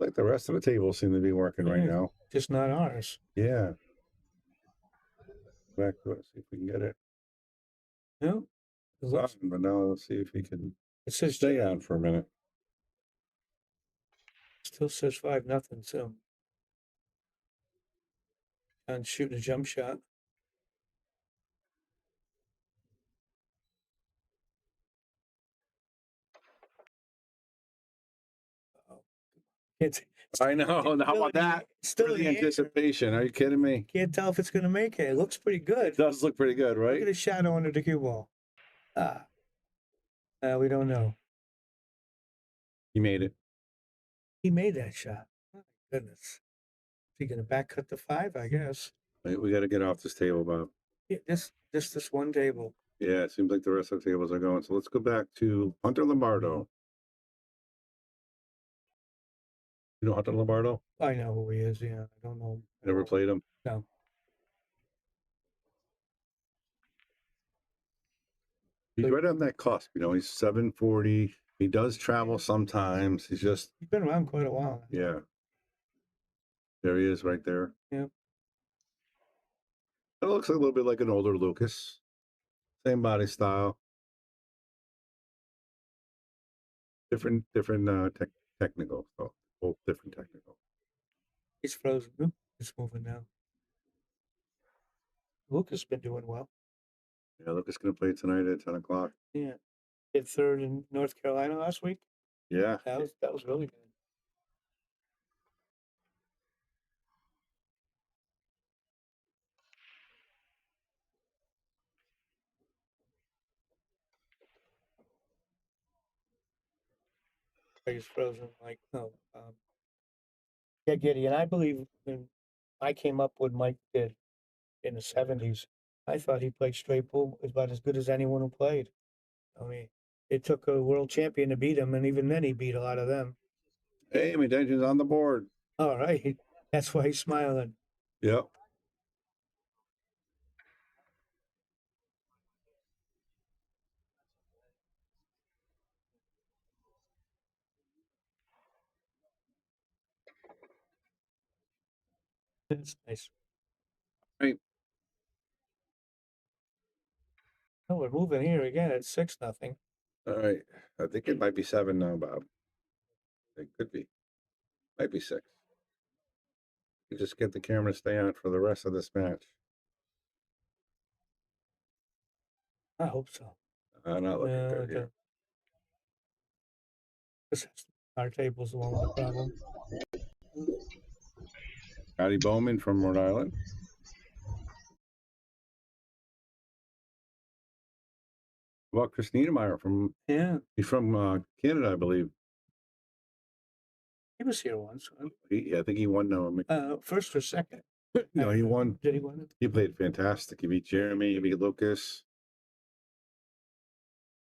Like the rest of the table seem to be working right now. Just not ours. Yeah. Back to it, see if we can get it. No. But now let's see if he can says stay on for a minute. Still says 5-0, so. And shooting a jump shot. I know. How about that? Still the anticipation. Are you kidding me? Can't tell if it's going to make it. It looks pretty good. It does look pretty good, right? Look at the shadow under the cue ball. We don't know. He made it. He made that shot. Oh, my goodness. Is he going to back cut the 5? I guess. We got to get off this table, Bob. Yeah, this one table. Yeah, it seems like the rest of the tables are going. So let's go back to Hunter Lombardo. You know Hunter Lombardo? I know who he is, yeah. I don't know. Never played him? No. He's right on that cusp, he's 740. He does travel sometimes. He's been around quite a while. Yeah. There he is right there. Yeah. It looks a little bit like an older Lucas. Same body style. Different technical. So both different technical. He's frozen. Oop, it's moving now. Lucas has been doing well. Yeah, Lucas going to play tonight at 10 o'clock. Yeah. Hit third in North Carolina last week. Yeah. That was really good. He's frozen. Like, no. Yeah, Gideon, I believe when I came up with Mike did in the 70s, I thought he played straight pool about as good as anyone who played. I mean, it took a world champion to beat him, and even then he beat a lot of them. Hey, McDermott's on the board. All right. That's why he's smiling. Yep. That's nice. Right. Oh, we're moving here again. It's 6-0. All right. I think it might be 7 now, Bob. It could be. Might be 6. You just get the camera to stay on for the rest of this match. I hope so. Not looking good here. Our table's the one with the problem. Scotty Bowman from Rhode Island. Well, Chris Niedermeyer from he's from Canada, I believe. He was here once. I think he won first or second. No, he won. Did he win? He played fantastic. He beat Jeremy. He beat Lucas.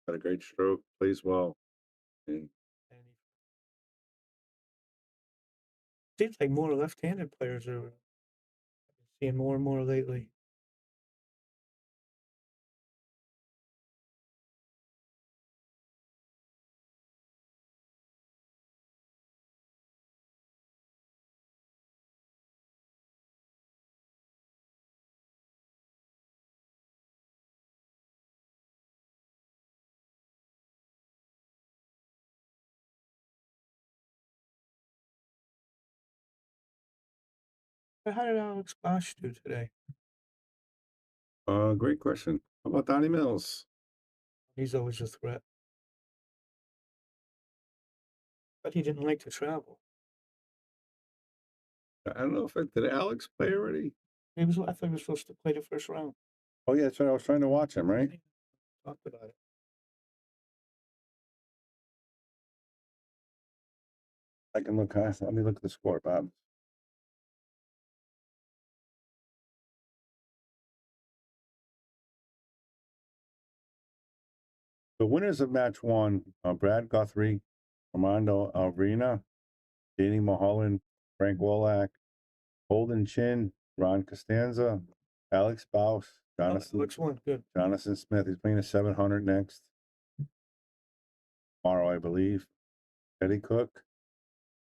Got a great stroke. Plays well. And seems like more left-handed players are seeing more and more lately. How did Alex Bosch do today? great question. How about Donnie Mills? He's always a threat. But he didn't like to travel. I don't know if did Alex play already? I thought he was supposed to play the first round. Oh yeah, that's right. I was trying to watch him, right? Talked about it. I can look. Let me look at the score, Bob. The winners of match 1 are Brad Guthrie, Armando Alvarina, Danny Mulholland, Frank Wolak, Holden Chin, Ron Costanza, Alex Baus, Jonathan. Which one? Good. Jonathan Smith. He's playing a 700 next. Tomorrow, I believe. Eddie Cook,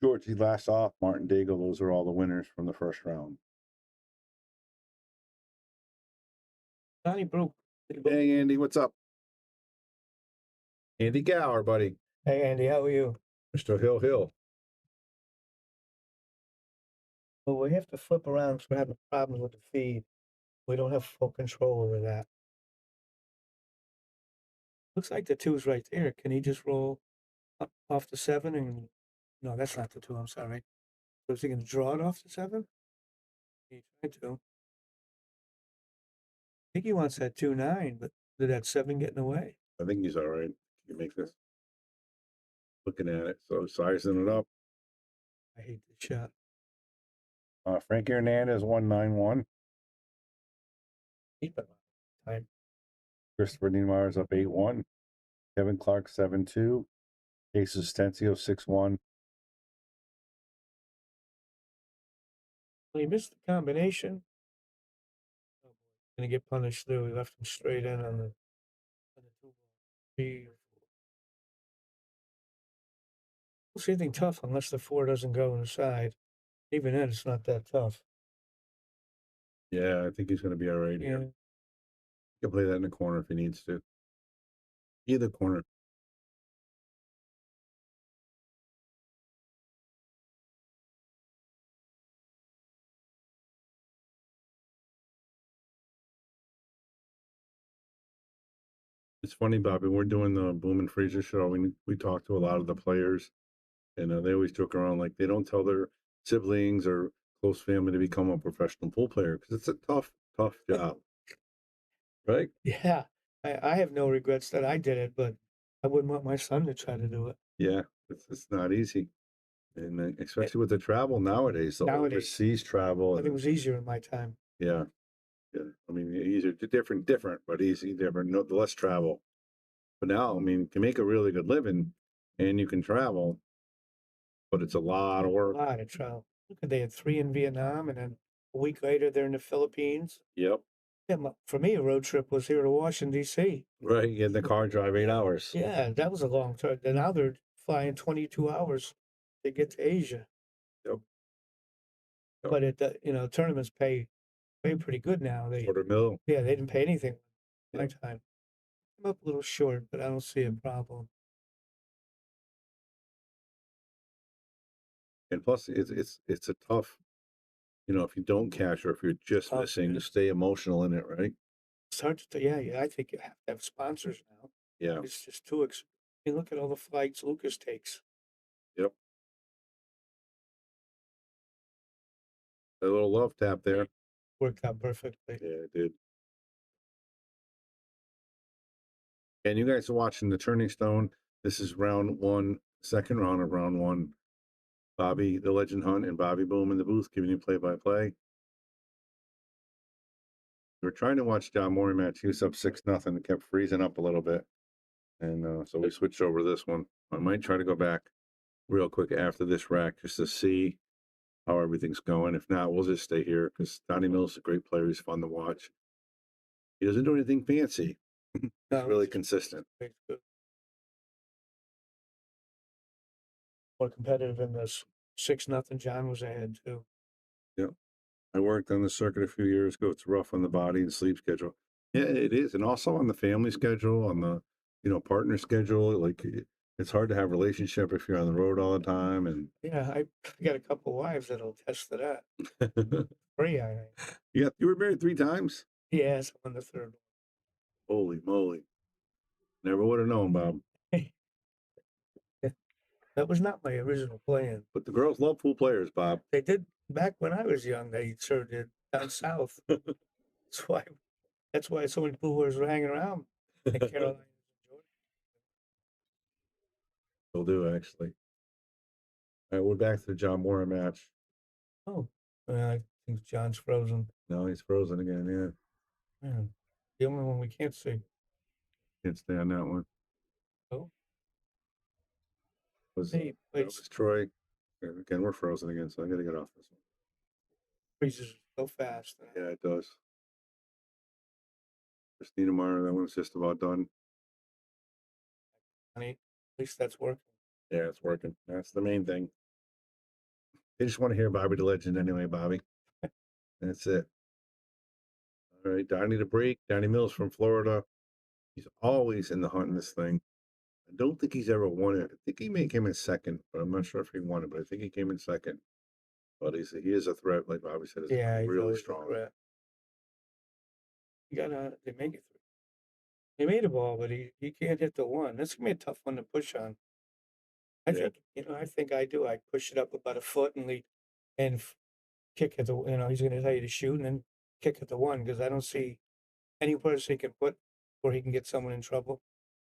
Georgie Lassoff, Martin Daigle. Those are all the winners from the first round. Donnie broke. Hey, Andy, what's up? Andy Gower, buddy. Hey, Andy, how are you? Mr. Hill. Well, we have to flip around because we're having problems with the feed. We don't have full control over that. Looks like the 2's right there. Can he just roll up off the 7 and... No, that's not the 2. I'm sorry. Was he going to draw it off the 7? He tried to. I think he wants that 2-9, but did that 7 get in the way? I think he's all right. You make this. Looking at it, so sizing it up. I hate the shot. Frankie Hernandez 191. Keep it time. Christopher Niedermeyer's up 8-1. Kevin Clark 7-2. Jesus Stencio 6-1. Well, he missed the combination. Oh, boy. Going to get punished through. He left him straight in on the 2. We'll see anything tough unless the 4 doesn't go on the side. Even then, it's not that tough. Yeah, I think he's going to be all right here. He can play that in the corner if he needs to. Either corner. It's funny, Bobby. We're doing the Boom and Fraser show. We talk to a lot of the players, and they always joke around like they don't tell their siblings or close family to become a professional pool player because it's a tough job, right? Yeah, I have no regrets that I did it, but I wouldn't want my son to try to do it. Yeah, It's not easy. And especially with the travel nowadays, the overseas travel. I think it was easier in my time. Yeah. Yeah. I mean, easier, different, but easy, different, no, less travel. But now, I mean, you can make a really good living and you can travel, but it's a lot of work. A lot of travel. Look, they had 3 in Vietnam, and then a week later they're in the Philippines. Yep. Yeah, for me, a road trip was here to Washington, D.C. Right. You get in the car, drive 8 hours. Yeah, that was a long trip. And now they're flying 22 hours to get to Asia. Yep. But tournaments pay pretty good now. $250,000. Yeah, they didn't pay anything my time. I'm up a little short, but I don't see a problem. And plus, it's a tough, if you don't cash or if you're just missing, to stay emotional in it, right? It's hard to, yeah, I think you have to have sponsors now. Yeah. It's just too expensive. You look at all the flights Lucas takes. Yep. A little love tap there. Worked out perfectly. Yeah, it did. And you guys are watching the Turning Stone. This is round 1, second round of round 1. Bobby, the Legend Hunt, and Bobby Boom in the booth giving you play-by-play. We're trying to watch John Mora match. He was up 6-0 and kept freezing up a little bit. And so we switched over to this one. I might try to go back real quick after this rack just to see how everything's going. If not, we'll just stay here because Donnie Mills is a great player. He's fun to watch. He doesn't do anything fancy. He's really consistent. More competitive in this 6-0. John was ahead too. Yep. I worked on the circuit a few years ago. It's rough on the body and sleep schedule. Yeah, it is. And also on the family schedule, on the, partner schedule. Like, it's hard to have a relationship if you're on the road all the time. And yeah, I got a couple wives that'll attest to that. 3, I think. Yeah, you were married 3 times? Yes, I'm on the 3rd one. Holy moly. Never would have known, Bob. That was not my original plan. But the girls love pool players, Bob. They did back when I was young. They sure did down south. That's why so many pool players were hanging around in Carolina. They'll do, actually. All right, we're back to the John Mora match. Oh, I think John's frozen. No, he's frozen again, yeah. Man, the only one we can't see. Can't stay on that one. Oh. That was Troy. Again, we're frozen again, so I got to get off this one. Freezes so fast. Yeah, it does. Christina Mara, that one's just about done. Honey, at least that's working. Yeah, it's working. That's the main thing. They just want to hear Bobby the Legend anyway, Bobby. That's it. All right, Donnie the Break. Donnie Mills from Florida. He's always in the hunt in this thing. I don't think he's ever won it. I think he came in second, but I'm not sure if he won it, but I think he came in second. But he is a threat, like Bobby said. He's really strong. You gotta, they make it through. He made a ball, but he can't hit the one. That's gonna be a tough one to push on. I think I do. I push it up about a foot and kick at the, he's gonna tell you to shoot and then kick at the one because I don't see any person he can put where he can get someone in trouble.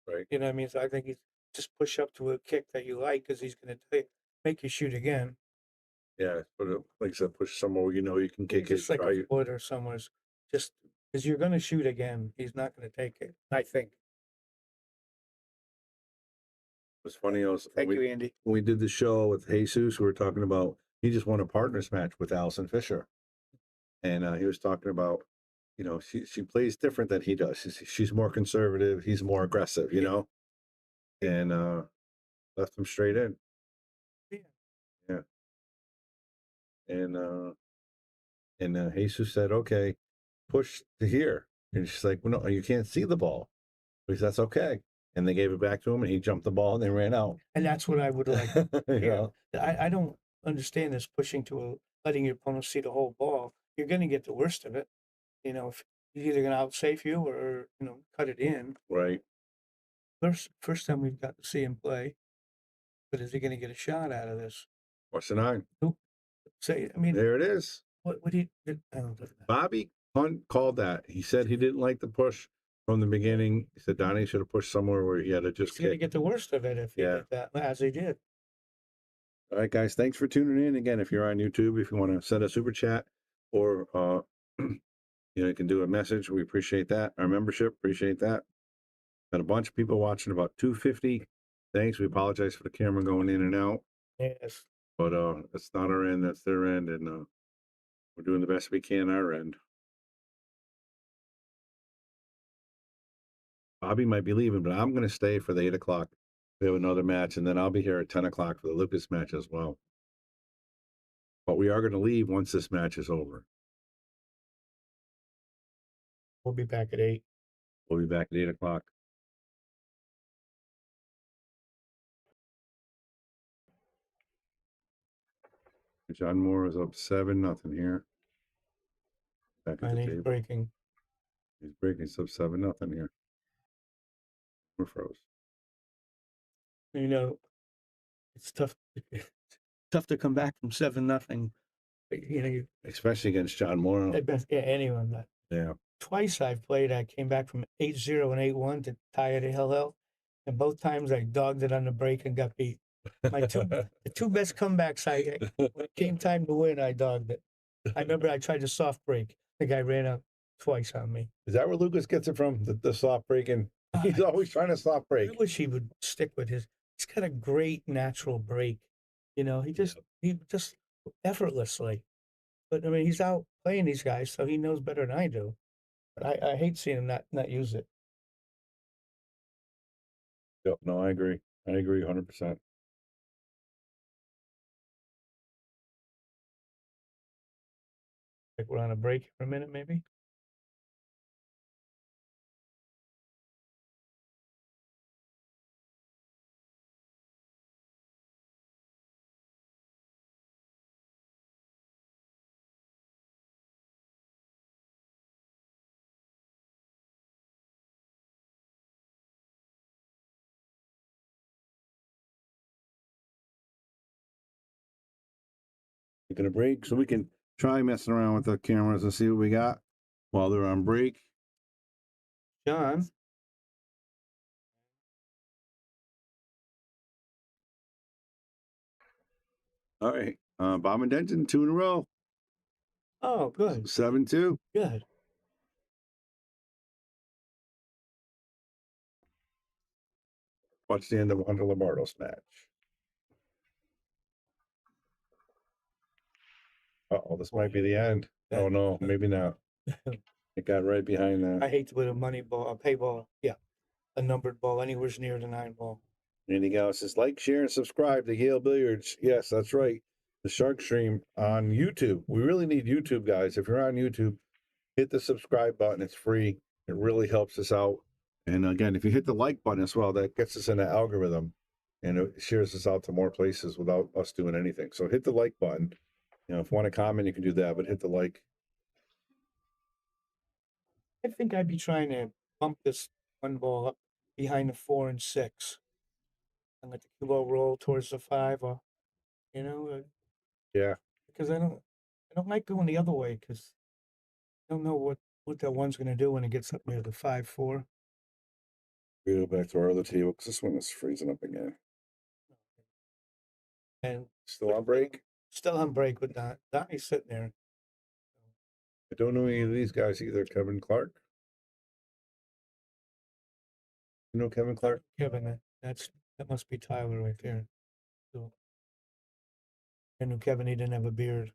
Right. You know what I mean? So I think he's just push up to a kick that you like because he's gonna make you shoot again. Yeah, but like I said, push somewhere where you can kick it. Just like a foot or somewhere. Just because you're going to shoot again, he's not going to take it, I think. It was funny. Thank you, Andy. When we did the show with Jesus, we were talking about, he just won a partners match with Allison Fisher. And he was talking about, she plays different than he does. She's more conservative. He's more aggressive, and left him straight in. Yeah. And Jesus said, okay, push to here. And she's like, well, no, you can't see the ball. Because that's okay. And they gave it back to him and he jumped the ball and they ran out. And that's what I would like. I don't understand this pushing letting your opponent see the whole ball. You're going to get the worst of it. If he's either going to outsafe you or, cut it in. Right. First time we've got to see him play. But is he going to get a shot out of this? What's the 9? There it is. What he did? Bobby Hunt called that. He said he didn't like the push from the beginning. He said Donnie should have pushed somewhere where he had to just He's going to get the worst of it if he did that, as he did. All right, guys, thanks for tuning in. Again, if you're on YouTube, if you want to send a super chat or you can do a message, we appreciate that. Our membership, appreciate that. Got a bunch of people watching, about 250. Thanks. We apologize for the camera going in and out. Yes. But it's not our end, that's their end, and we're doing the best we can our end. Bobby might be leaving, but I'm going to stay for the 8 o'clock. We have another match, and then I'll be here at 10 o'clock for the Lucas match as well. But we are going to leave once this match is over. We'll be back at 8. We'll be back at 8 o'clock. John Mora is up 7-0 here. Back at the table. Breaking. He's breaking. He's up 7-0 here. We're froze. You know, it's tough. Tough to come back from 7-0. You know, especially against John Mora. Anyone. Yeah. Twice I've played. I came back from 8-0 and 8-1 to tie at a Hill, and both times I dogged it on the break and got beat. The two best comebacks when it came time to win, I dogged it. I remember I tried to soft break. The guy ran out twice on me. Is that where Lucas gets it from? The soft breaking? He's always trying to soft break. I wish he would stick with his. He's got a great natural break. You know, he just effortlessly. But I mean, he's out playing these guys, so he knows better than I do. But I hate seeing him not use it. Yep. No, I agree. I agree 100%. Like we're on a break for a minute, maybe. You're going to break so we can try messing around with the cameras and see what we got while they're on break. John. All right. Bob and Denton, 2 in a row. Oh, good. 7-2. Good. Watch the end of Hunter Lombardo's match. Uh-oh, this might be the end. Oh, no, maybe not. It got right behind that. I hate to put a money ball, a pay ball. Yeah. A numbered ball anywhere near the 9 ball. Anything else? Says like, share, and subscribe to Taom Billiards. Yes, that's right. The Shark Stream on YouTube. We really need YouTube, guys. If you're on YouTube, hit the subscribe button. It's free. It really helps us out. And again, if you hit the like button as well, that gets us in the algorithm and it shares us out to more places without us doing anything. So hit the like button. You know, if you want to comment, you can do that, but hit the like. I think I'd be trying to bump this 1 ball up behind the 4 and 6. And let the cue ball roll towards the 5, or yeah. Because I don't like going the other way because I don't know what that one's going to do when it gets up near the 5-4. We go back to our other table because this one is freezing up again. And still on break? Still on break with Donnie's sitting there. I don't know any of these guys either. Kevin Clark. You know Kevin Clark? Kevin, that must be Tyler right there. So I knew Kevin, he didn't have a beard.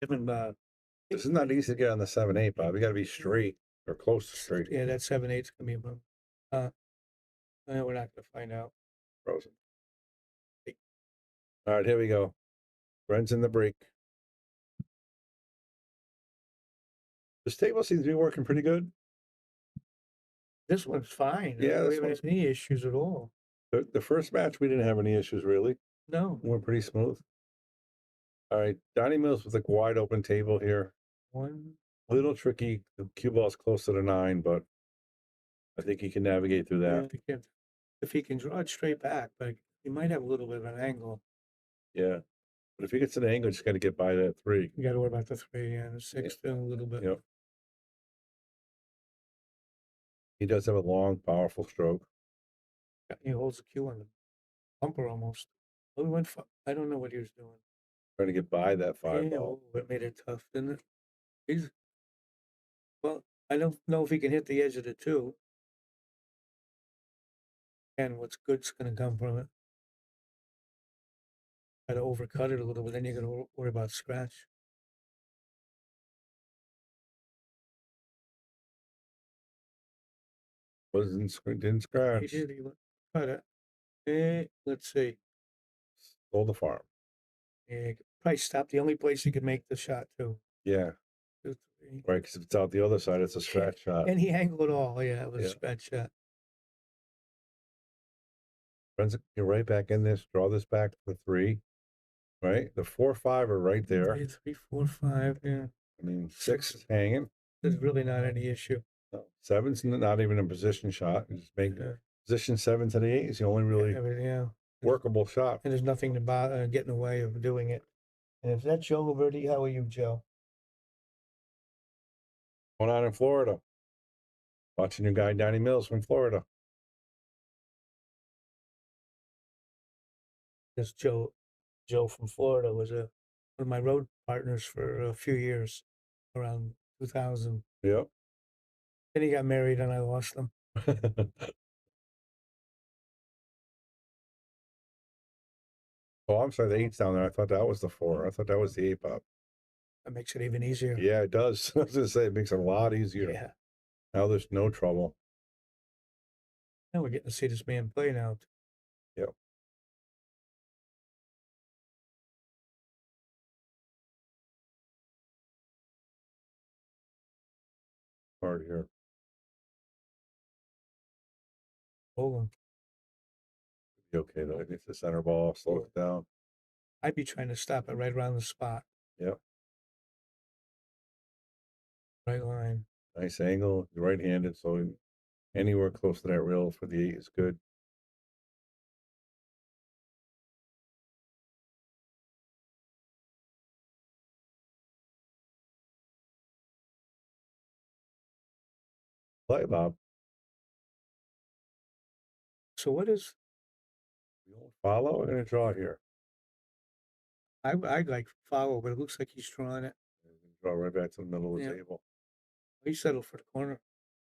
Kevin, this is not easy to get on the 7-8, Bob. You got to be straight or close to straight. Yeah, that 7-8's gonna be above. We're not gonna find out. Frozen. All right, here we go. Brent's in the break. This table seems to be working pretty good. This one's fine. Yeah, we haven't had any issues at all. The first match, we didn't have any issues, really. No. We're pretty smooth. All right, Donnie Mills with a wide open table here. One. A little tricky. The cue ball's close to the 9, but I think he can navigate through that. Yeah, if he can draw it straight back, but he might have a little bit of an angle. Yeah. But if he gets an angle, just got to get by that 3. You got to worry about the 3 and the 6 too, a little bit. Yep. He does have a long, powerful stroke. He holds the cue on the bumper almost. Oh, he went. I don't know what he was doing. Trying to get by that 5 Yeah, ball. it made it tough, didn't it? Well, I don't know if he can hit the edge of the 2. And what's good's going to come from it. Got to overcut it a little bit, then you're going to worry about scratch. Didn't scratch. He did. He cut it. Let's see. Stole the farm. Yeah, probably stop the only place you could make the shot too. Yeah. 2, 3. Right, because if it's out the other side, it's a scratch shot. And he angled it all. Yeah, it was Yeah. a scratch shot. Brunswick, you're right back in this. Draw this back to the 3. Right? The 4, 5 are right there. 3, 4, 5. Yeah. I mean, 6 is hanging. There's really not any issue. No. 7's not even a position shot. You just make position 7 to the 8 is the only really Yeah. workable shot. And there's nothing to get in the way of doing it. And if that's Joe Liberty, how are you, Joe? Going on in Florida. Watching your guy Donnie Mills from Florida. This Joe from Florida was one of my road partners for a few years, around 2000. Yep. Then he got married and I lost him. Oh, I'm sorry, the 8's down there. I thought that was the 4. I thought that was the 8 pop. That makes it even easier. Yeah, it does. I was going to say, it makes it a lot easier. Yeah. Now there's no trouble. Now we're getting to see this man play now. Yep. Hard here. Hold him. Be okay, though. It gets the center ball, slow it down. I'd be trying to stop it right around the spot. Yep. Right line. Nice angle. You're right-handed, so anywhere close to that rail for the 8 is good. Play, Bob. So what is? Follow. We're going to draw here. I'd like follow, but it looks like he's drawing it. Draw right back to the middle of the table. He settled for the corner.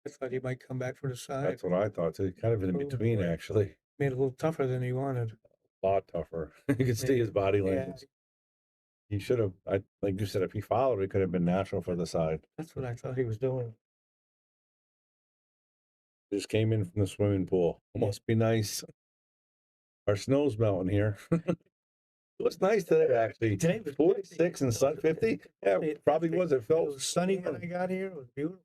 I thought he might come back for the side. That's what I thought too. Kind of in between, actually. Made it a little tougher than he wanted. A lot tougher. You could see his body language. He should have, like you said, if he followed, it could have been natural for the side. That's what I thought he was doing. Just came in from the swimming pool. Must be nice. Our snow's melting here. It was nice today, actually. Today was 46 and sun 50. Yeah, it probably was. It felt sunny when I got here. It was beautiful.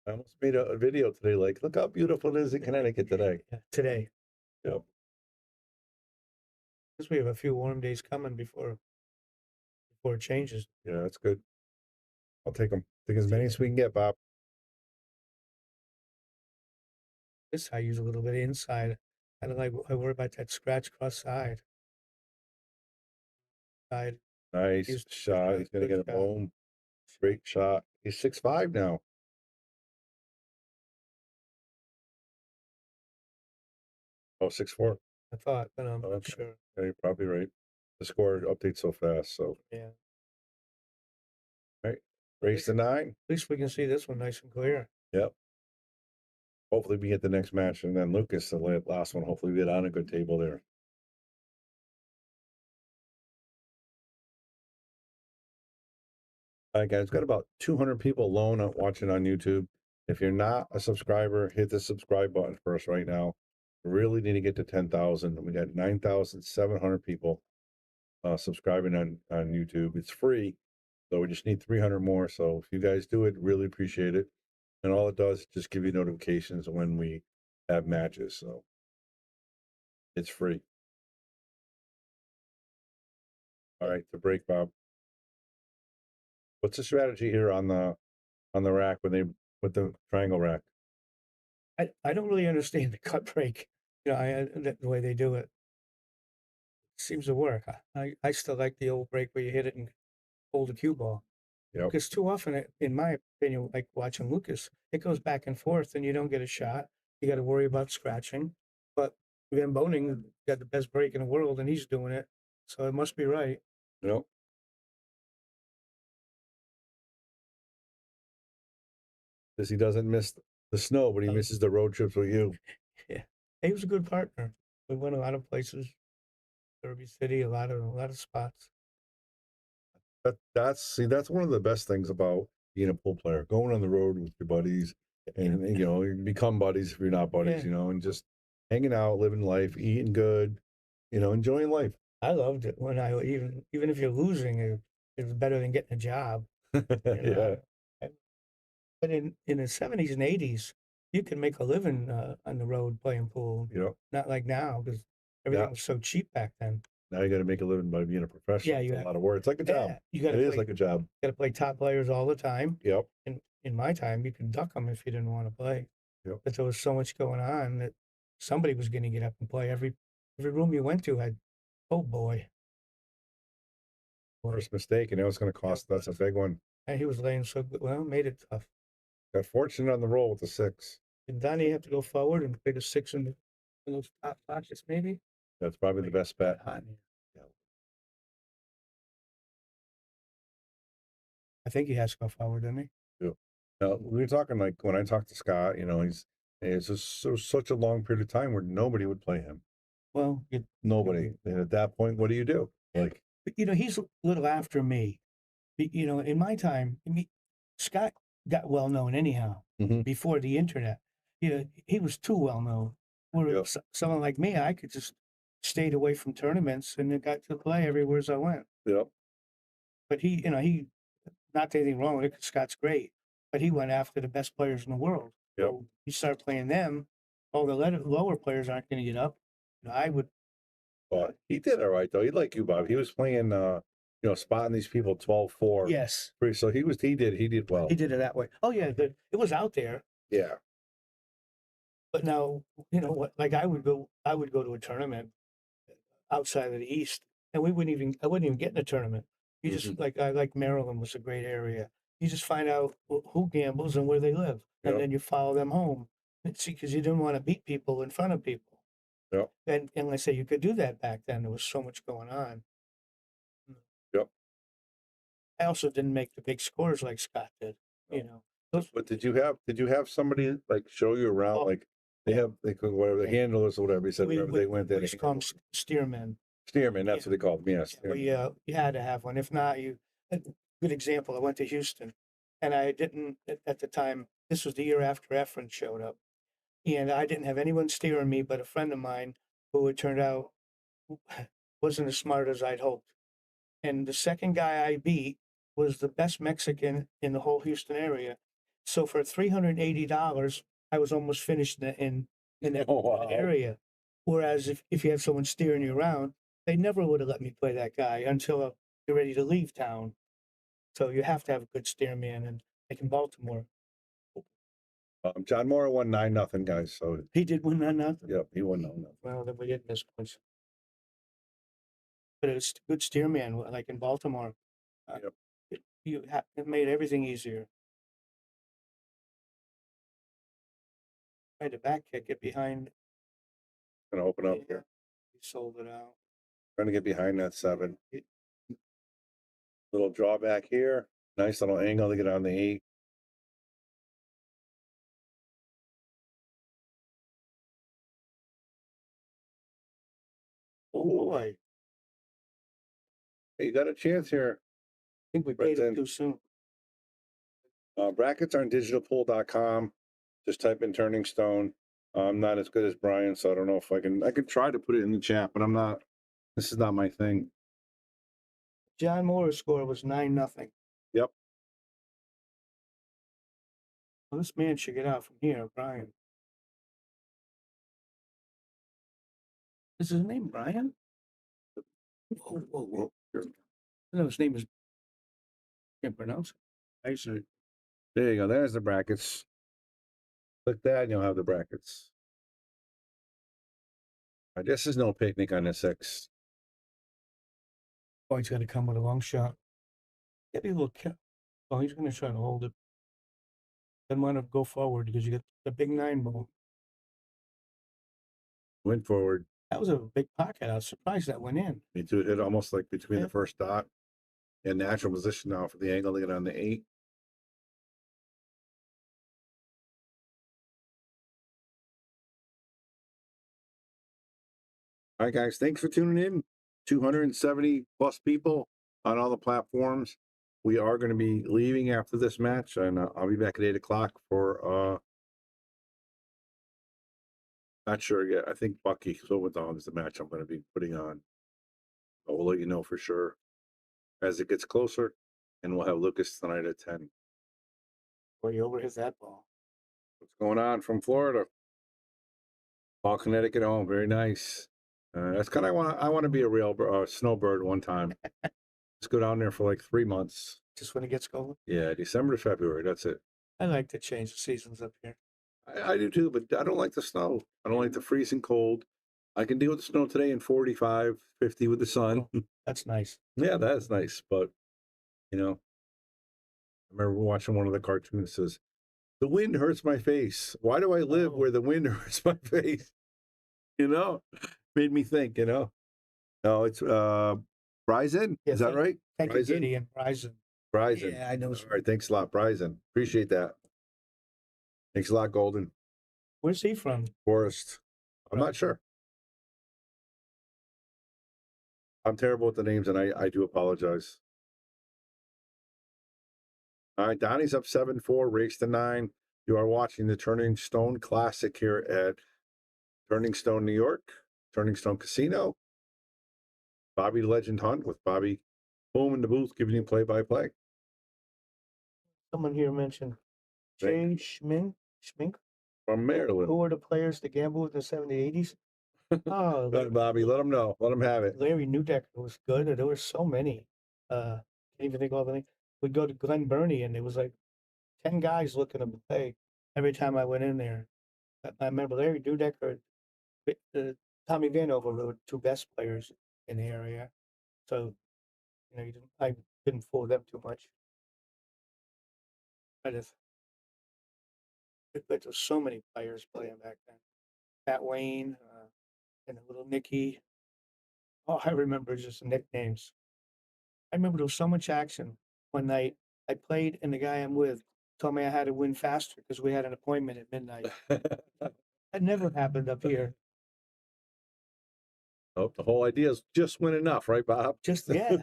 I almost made a video today. Like, look how beautiful it is in Connecticut today. Yeah, today. Yep. Because we have a few warm days coming before it changes. Yeah, that's good. I'll take them. Take as many as we can get, Bob. This I use a little bit inside. I worry about that scratch cross side. Nice shot. He's going to get a home. Great shot. He's 6'5" now. Oh, 6'4". I thought, but I'm not sure. Yeah, you're probably right. The score updates so fast, so. Yeah. Right. Race to 9. At least we can see this one nice and clear. Yep. Hopefully we get the next match, and then Lucas, the last one. Hopefully we get on a good table there. All right, guys, got about 200 people alone watching on YouTube. If you're not a subscriber, hit the subscribe button for us right now. We really need to get to 10,000. We got 9,700 people subscribing on YouTube. It's free, so we just need 300 more. So if you guys do it, really appreciate it. And all it does is just give you notifications when we have matches. So it's free. All right, the break, Bob. What's the strategy here on the rack with the triangle rack? I don't really understand the cut break. You know, the way they do it. seems to work. I still like the old break where you hit it and hold the cue ball. Yep. Because too often, in my opinion, like watching Lucas, it goes back and forth and you don't get a shot. You got to worry about scratching. But Van Boning got the best break in the world and he's doing it. So it must be right. Yep. Because he doesn't miss the snow, but he misses the road trips with you. Yeah. He was a good partner. We went a lot of places. Derby City, a lot of spots. That's one of the best things about being a pool player, going on the road with your buddies, and you know, you become buddies if you're not buddies, you know, and just hanging out, living life, eating good, you know, enjoying life. I loved it when even if you're losing, it's better than getting a job. Yeah. But in the 70s and 80s, you could make a living on the road playing pool. Yep. Not like now because everything was so cheap back then. Now you got to make a living by being a professional. Yeah, it's a lot of work. It's like a job. It is like a job. You got to play top players all the time. Yep. And in my time, you could duck them if you didn't want to play. Yep. But there was so much going on that somebody was going to get up and play. Every room you went to had, oh boy. First mistake, and that was going to cost. That's a big one. And he was laying so good. Well, made it tough. Got fortunate on the roll with the 6. Did Donnie have to go forward and play the 6 in those top pockets, maybe? That's probably the best bet. I think he has to go forward, doesn't he? Yeah. Now, we were talking like when I talked to Scott, you know, it's just such a long period of time where nobody would play him. Well, nobody. And at that point, what do you do? Like, but, you know, he's a little after me. You know, in my time, Scott got well known anyhow before the internet. You know, he was too well known. Where someone like me, I could just stayed away from tournaments and it got to play everywhere as I went. Yep. But he, you know, not anything wrong with it 'cause Scott's great, but he went after the best players in the world. Yep. So you start playing them, all the lower players aren't going to get up. You know, I would. But he did all right though. He like you, Bob. He was playing, you know, spotting these people 12-4. Yes. So he did well. He did it that way. Oh yeah, it was out there. Yeah. But now, you know what? Like I would go to a tournament outside of the East, and I wouldn't even get in a tournament. You just I like Maryland was a great area. You just find out who gambles and where they live, and then you follow them home. See, because you didn't want to beat people in front of people. Yep. And like I say, you could do that back then. There was so much going on. Yep. I also didn't make the big scores like Scott did. No. You know. But did you have somebody like show you around? Like they could whatever the handlers or whatever. He said wherever they went, they call them steermen. Steermen, that's what they call them. Yes. Yeah, you had to have one. If not, a good example. I went to Houston, and I didn't at the time. This was the year after Efren showed up, and I didn't have anyone steering me but a friend of mine who it turned out wasn't as smart as I'd hoped. And the second guy I beat was the best Mexican in the whole Houston area. So for $380, I was almost finished in that area. Whereas if you have someone steering you around, they never would have let me play that guy until you're ready to leave town. So you have to have a good steerman, and like in Baltimore. John Mora won 9-0, guys. So he did win 9-0. Yep, he won 9-0. Well, then we didn't miss much. But it's a good steerman, like in Baltimore. It made everything easier. Tried to back kick it behind. Gonna open up here. He sold it out. Trying to get behind that 7. Little drawback here. Nice little angle to get on the 8. Oh boy. Hey, you got a chance here. I think we paid it too soon. Brackets are on digitalpool.com. Just type in Turning Stone. I'm not as good as Brian, so I don't know if I can try to put it in the chat, but I'm not. This is not my thing. John Mora's score was 9-0. Yep. Well, this man should get out from here, Brian. Is his name Brian? Whoa. No, his name is. Can't pronounce it. I see. There you go. There's the brackets. Click that, and you'll have the brackets. This is no picnic on the 6. Oh, he's going to come with a long shot. Get me a little kick. Oh, he's going to try to hold it. Doesn't want to go forward because you get the big 9 ball. Went forward. That was a big pocket. I was surprised that went in. Me too. Hit almost like between the first dot and natural position now for the angle to get on the 8. All right, guys. Thanks for tuning in. 270 plus people on all the platforms. We are going to be leaving after this match, and I'll be back at 8 o'clock for not sure yet. I think Bucky Silver Dog is the match I'm going to be putting on. But we'll let you know for sure as it gets closer, and we'll have Lucas tonight at 10. Where you overhit that ball. What's going on from Florida? All Connecticut home. Very nice. That's kind of I want to be a real snowbird one time. Let's go down there for like 3 months. Just when it gets cold? Yeah, December to February. That's it. I like to change the seasons up here. I do too, but I don't like the snow. I don't like the freezing cold. I can deal with the snow today in 45, 50 with the sun. Oh, that's nice. Yeah, that's nice. But, you know, I remember watching one of the cartoons that says, the wind hurts my face. Why do I live where the wind hurts my face? You know, made me think, you know. No, it's Bryson. Yeah, Is that right? Thank you, Gideon. Bryson. Bryson. Yeah, I know. All right, thanks a lot, Bryson. Appreciate that. Thanks a lot, Golden. Where's he from? Forrest. I'm not sure. I'm terrible with the names, and I do apologize. All right, Donnie's up 7-4, race to 9. You are watching the Turning Stone Classic here at Turning Stone, New York, Turning Stone Casino. Bobby the Legend Hunt with Bobby Boom in the booth, giving you play-by-play. Someone here mentioned Jay Schmink from Maryland. Who were the players to gamble in the 70s, 80s? Oh, Bobby, let them know. Let them have it. Larry Newdecker was good. There were so many. Can't even think of all the names. We'd go to Glen Burnie, and there was like 10 guys looking to play every time I went in there. I remember Larry Newdecker, Tommy Vanover were the 2 best players in the area. So, you know, I didn't fool them too much. But there was so many players playing back then. Pat Wayne and a little Nicky. Oh, I remember just the nicknames. I remember there was so much action. One night I played, and the guy I'm with told me I had to win faster because we had an appointment at midnight. That never happened up here. Oh, the whole idea is just win enough, right, Bob? Just, yeah.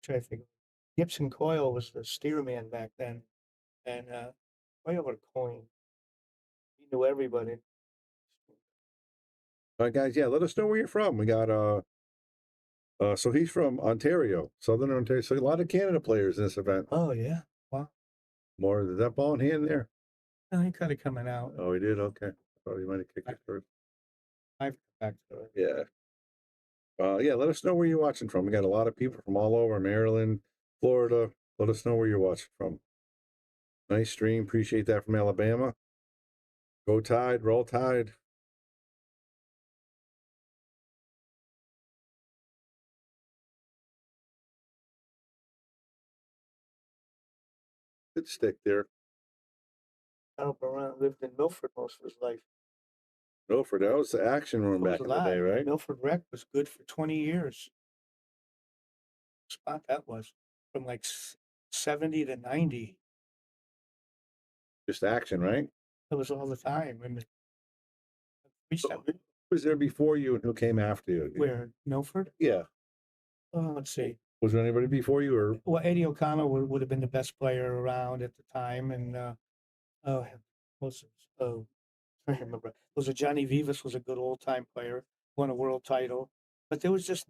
Try to think. Gibson Coyle was the steerman back then. And way over a coin. He knew everybody. All right, guys. Yeah, let us know where you're from. We got so he's from Ontario, Southern Ontario. So a lot of Canada players in this event. Oh yeah, wow. More did that ball in hand there? No, he kind of coming out. Oh, he did. Okay, thought he might have kicked it first. I've back to it. Yeah. Yeah. Let us know where you're watching from. We got a lot of people from all over Maryland, Florida. Let us know where you're watching from. Nice stream. Appreciate that from Alabama. Go Tide. Roll Tide. Good stick there. Harold Baran lived in Milford most of his life. Milford, that was the action room back in the day, right? Milford Rec was good for 20 years. Spot that was from like 70 to 90. Just action, right? It was all the time. I mean, who was there before you and who came after you? Where, Milford? Yeah. Let's see. Was there anybody before you, or? Well, Eddie O'Connell would have been the best player around at the time, and I remember. Was a Johnny Vivas was a good old time player, won a world title, but it was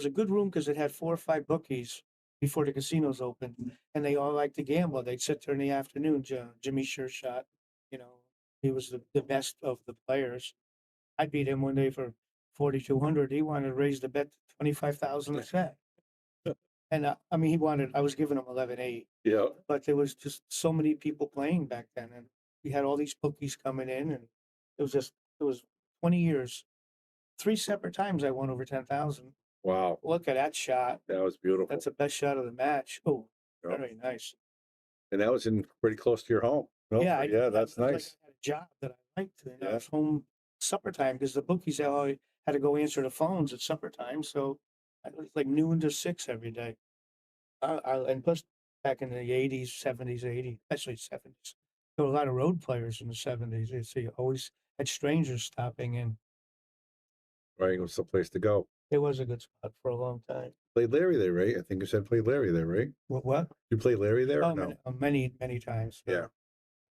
a good room because it had 4 or 5 bookies before the casinos opened, and they all liked to gamble. They'd sit there in the afternoon. Jimmy Shershot, you know, he was the best of the players. I beat him one day for 4,200. He wanted to raise the bet to 25,000 a set. And I mean, I was giving him 11-8. Yeah. But there was just so many people playing back then. And we had all these bookies coming in. And it was 20 years. 3 separate times I won over 10,000. Wow. Look at that shot. That was beautiful. That's the best shot of the match. Oh, Yep. very nice. And that was in pretty close to your home. Yeah, Yeah, that's I nice. had a job that I liked. And I Yeah. was home supper time because the bookies always had to go answer the phones at supper time. So it was like noon to 6 every day. And plus, back in the 80s, 70s, 80s, especially 70s, there were a lot of road players in the 70s. So you always had strangers stopping in. Right, it was the place to go. It was a good spot for a long time. Played Larry there, right? I think you said played Larry there, right? What? You played Larry there? Oh, Or no? many, many times. Yeah.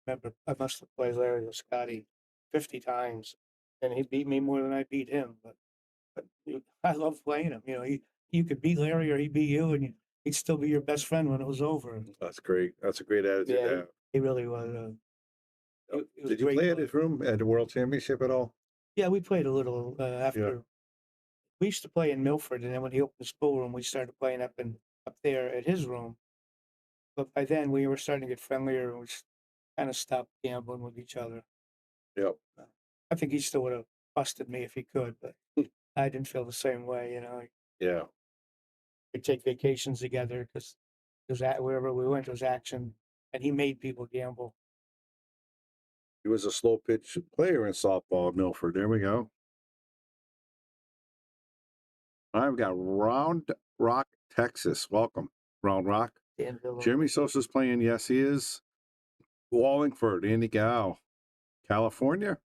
Remember, I must have played Larry with Scotty 50 times, and he beat me more than I beat him. But I love playing him. You know, you could beat Larry or he beat you, and he'd still be your best friend when it was over. That's great. That's a great attitude to have. He really was. It was Did you great play at fun. his room at the World Championship at all? Yeah, we played a little after. We used to play in Milford, and then when he opened his pool room, we started playing up there at his room. But by then, we were starting to get friendlier, and we kind of stopped gambling with each other. Yep. I think he still would have busted me if he could, but I didn't feel the same way. You know, Yeah. we'd take vacations together because wherever we went, there was action, and he made people gamble. He was a slow pitch player in softball at Milford. There we go. I've got Round Rock, Texas. Welcome, Round Rock. Danville. Jeremy Sosa's playing. Yes, he is. Wallingford, Andy Gow. California.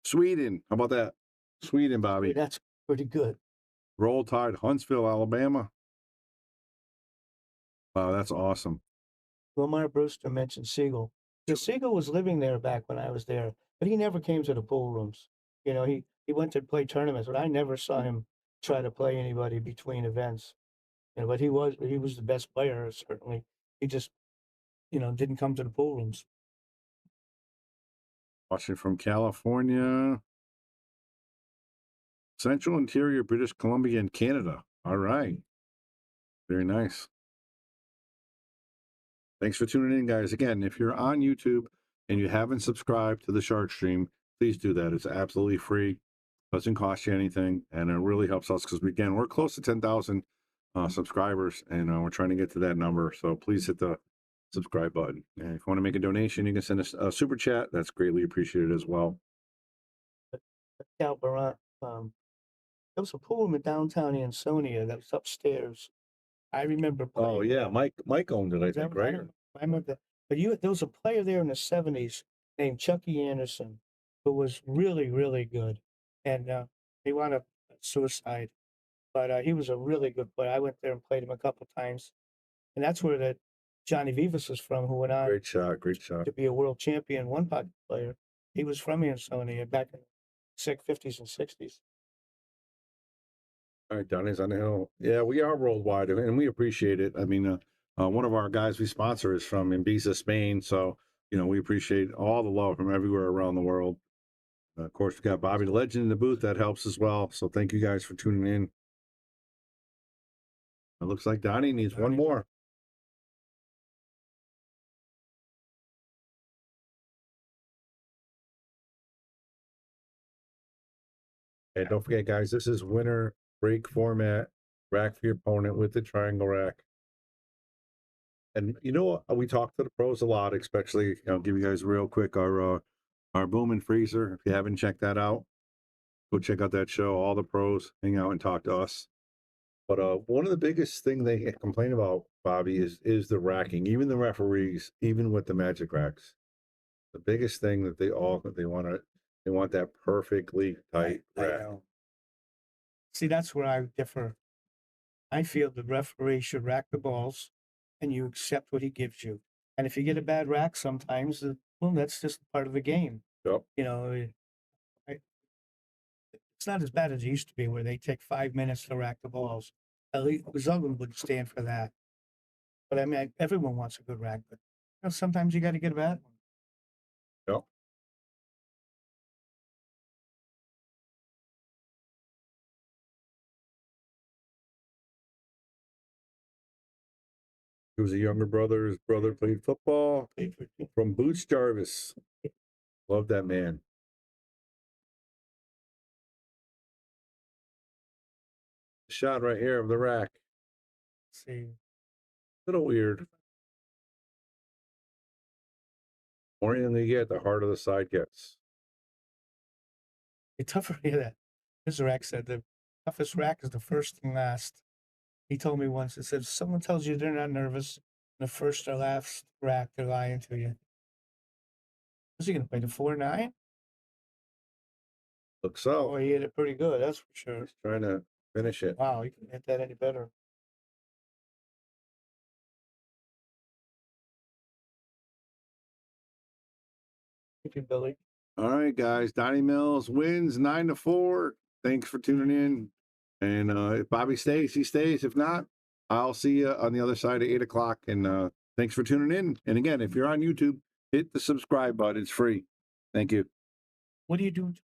Sweden. How about that? Sweden, Bobby. That's pretty good. Roll Tide, Huntsville, Alabama. Wow, that's awesome. Lamar Brewster mentioned Siegel. Siegel was living there back when I was there, but he never came to the pool rooms. You know, he went to play tournaments, but I never saw him try to play anybody between events. You know, but he was the best player, certainly. He just, didn't come to the pool rooms. Watching from California. Central Interior, British Columbia, and Canada. All right. Very nice. Thanks for tuning in, guys. Again, if you're on YouTube and you haven't subscribed to the Shark Stream, please do that. It's absolutely free. Doesn't cost you anything, and it really helps us because, again, we're close to 10,000 subscribers, and we're trying to get to that number. So please hit the subscribe button. And if you want to make a donation, you can send us a super chat. That's greatly appreciated as well. Cal Barant, there was a pool room in downtown Ansonia that was upstairs. I remember playing. Oh yeah, Mike owned it, I think, right? I remember that. But there was a player there in the 70s named Chucky Anderson who was really, really good. And he wound up suicide. But he was a really good player. I went there and played him a couple times. And that's where that Johnny Vivas was from, who went on Great shot. to be a world champion one putt player. He was from Ansonia back in the 50s and 60s. All right, Donnie's on the hill. Yeah, we are worldwide, and we appreciate it. I mean, one of our guys we sponsor is from Ibiza, Spain. So, we appreciate all the love from everywhere around the world. Of course, we got Bobby the Legend in the booth. That helps as well. So thank you guys for tuning in. It looks like Donnie needs one more. And don't forget, guys, this is winner break format. Rack for your opponent with the triangle rack. And we talk to the pros a lot, especially, I'll give you guys real quick our Boom and Freezer. If you haven't checked that out, go check out that show. All the pros hang out and talk to us. But one of the biggest thing they complain about, Bobby, is the racking. Even the referees, even with the magic racks, the biggest thing that they want that perfectly tight rack. See, that's where I differ. I feel the referee should rack the balls, and you accept what he gives you. And if you get a bad rack, sometimes, that's just part of the game. Yep. It's not as bad as it used to be, where they take 5 minutes to rack the balls. At least Zugman would stand for that. But I mean, everyone wants a good rack, but sometimes you got to get a bad one. Yep. He was a younger brother. His brother played football from Boots Jarvis. Love that man. shot right here of the rack. Let's see. A little weird. The more you get, the harder the side gets. It's tougher to hear that. This rack said the toughest rack is the first and last. He told me once, it said, if someone tells you they're not nervous, the first or last rack, they're lying to you. Is he going to play the 4-9? Looks so. Oh, he hit it pretty good, that's for sure. He's trying to finish it. Wow, he can hit that any better. Thank you, Billy. All right, guys. Donnie Mills wins 9-4. Thanks for tuning in. And if Bobby stays, he stays. If not, I'll see you on the other side at 8 o'clock. And thanks for tuning in. And again, if you're on YouTube, hit the subscribe button. It's free. Thank you. What are you doing?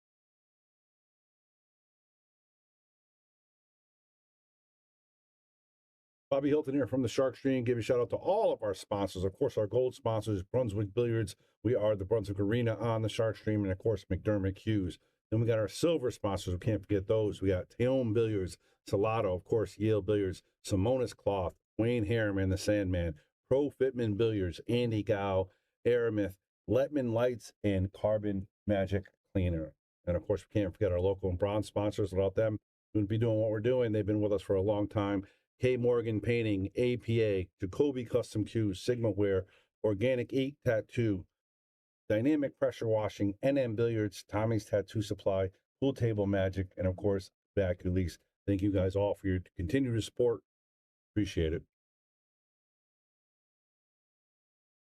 Bobby Hilton here from the Shark Stream. Give a shout out to all of our sponsors. Of course, our gold sponsors, Brunswick Billiards. We are the Brunswick Arena on the Shark Stream. And of course, McDermott Cues. Then we got our silver sponsors. We can't forget those. We got Taom Billiards, Salotto, of course, Yale Billiards, Simonis Cloth, Wayne Harriman, the Sandman, Pro Fitment Billiards, Andy Gow, Aramith, Letman Lights, and Carbon Magic Cleaner. And of course, we can't forget our local and bronze sponsors. Without them, we wouldn't be doing what we're doing. They've been with us for a long time. K. Morgan Painting, APA, Jacoby Custom Cues, Sigma Wear, Organic Ink Tattoo, Dynamic Pressure Washing, NM Billiards, Tommy's Tattoo Supply, Pool Table Magic, and of course, Vacuum Leaks. Thank you guys all for your continued support. Appreciate it.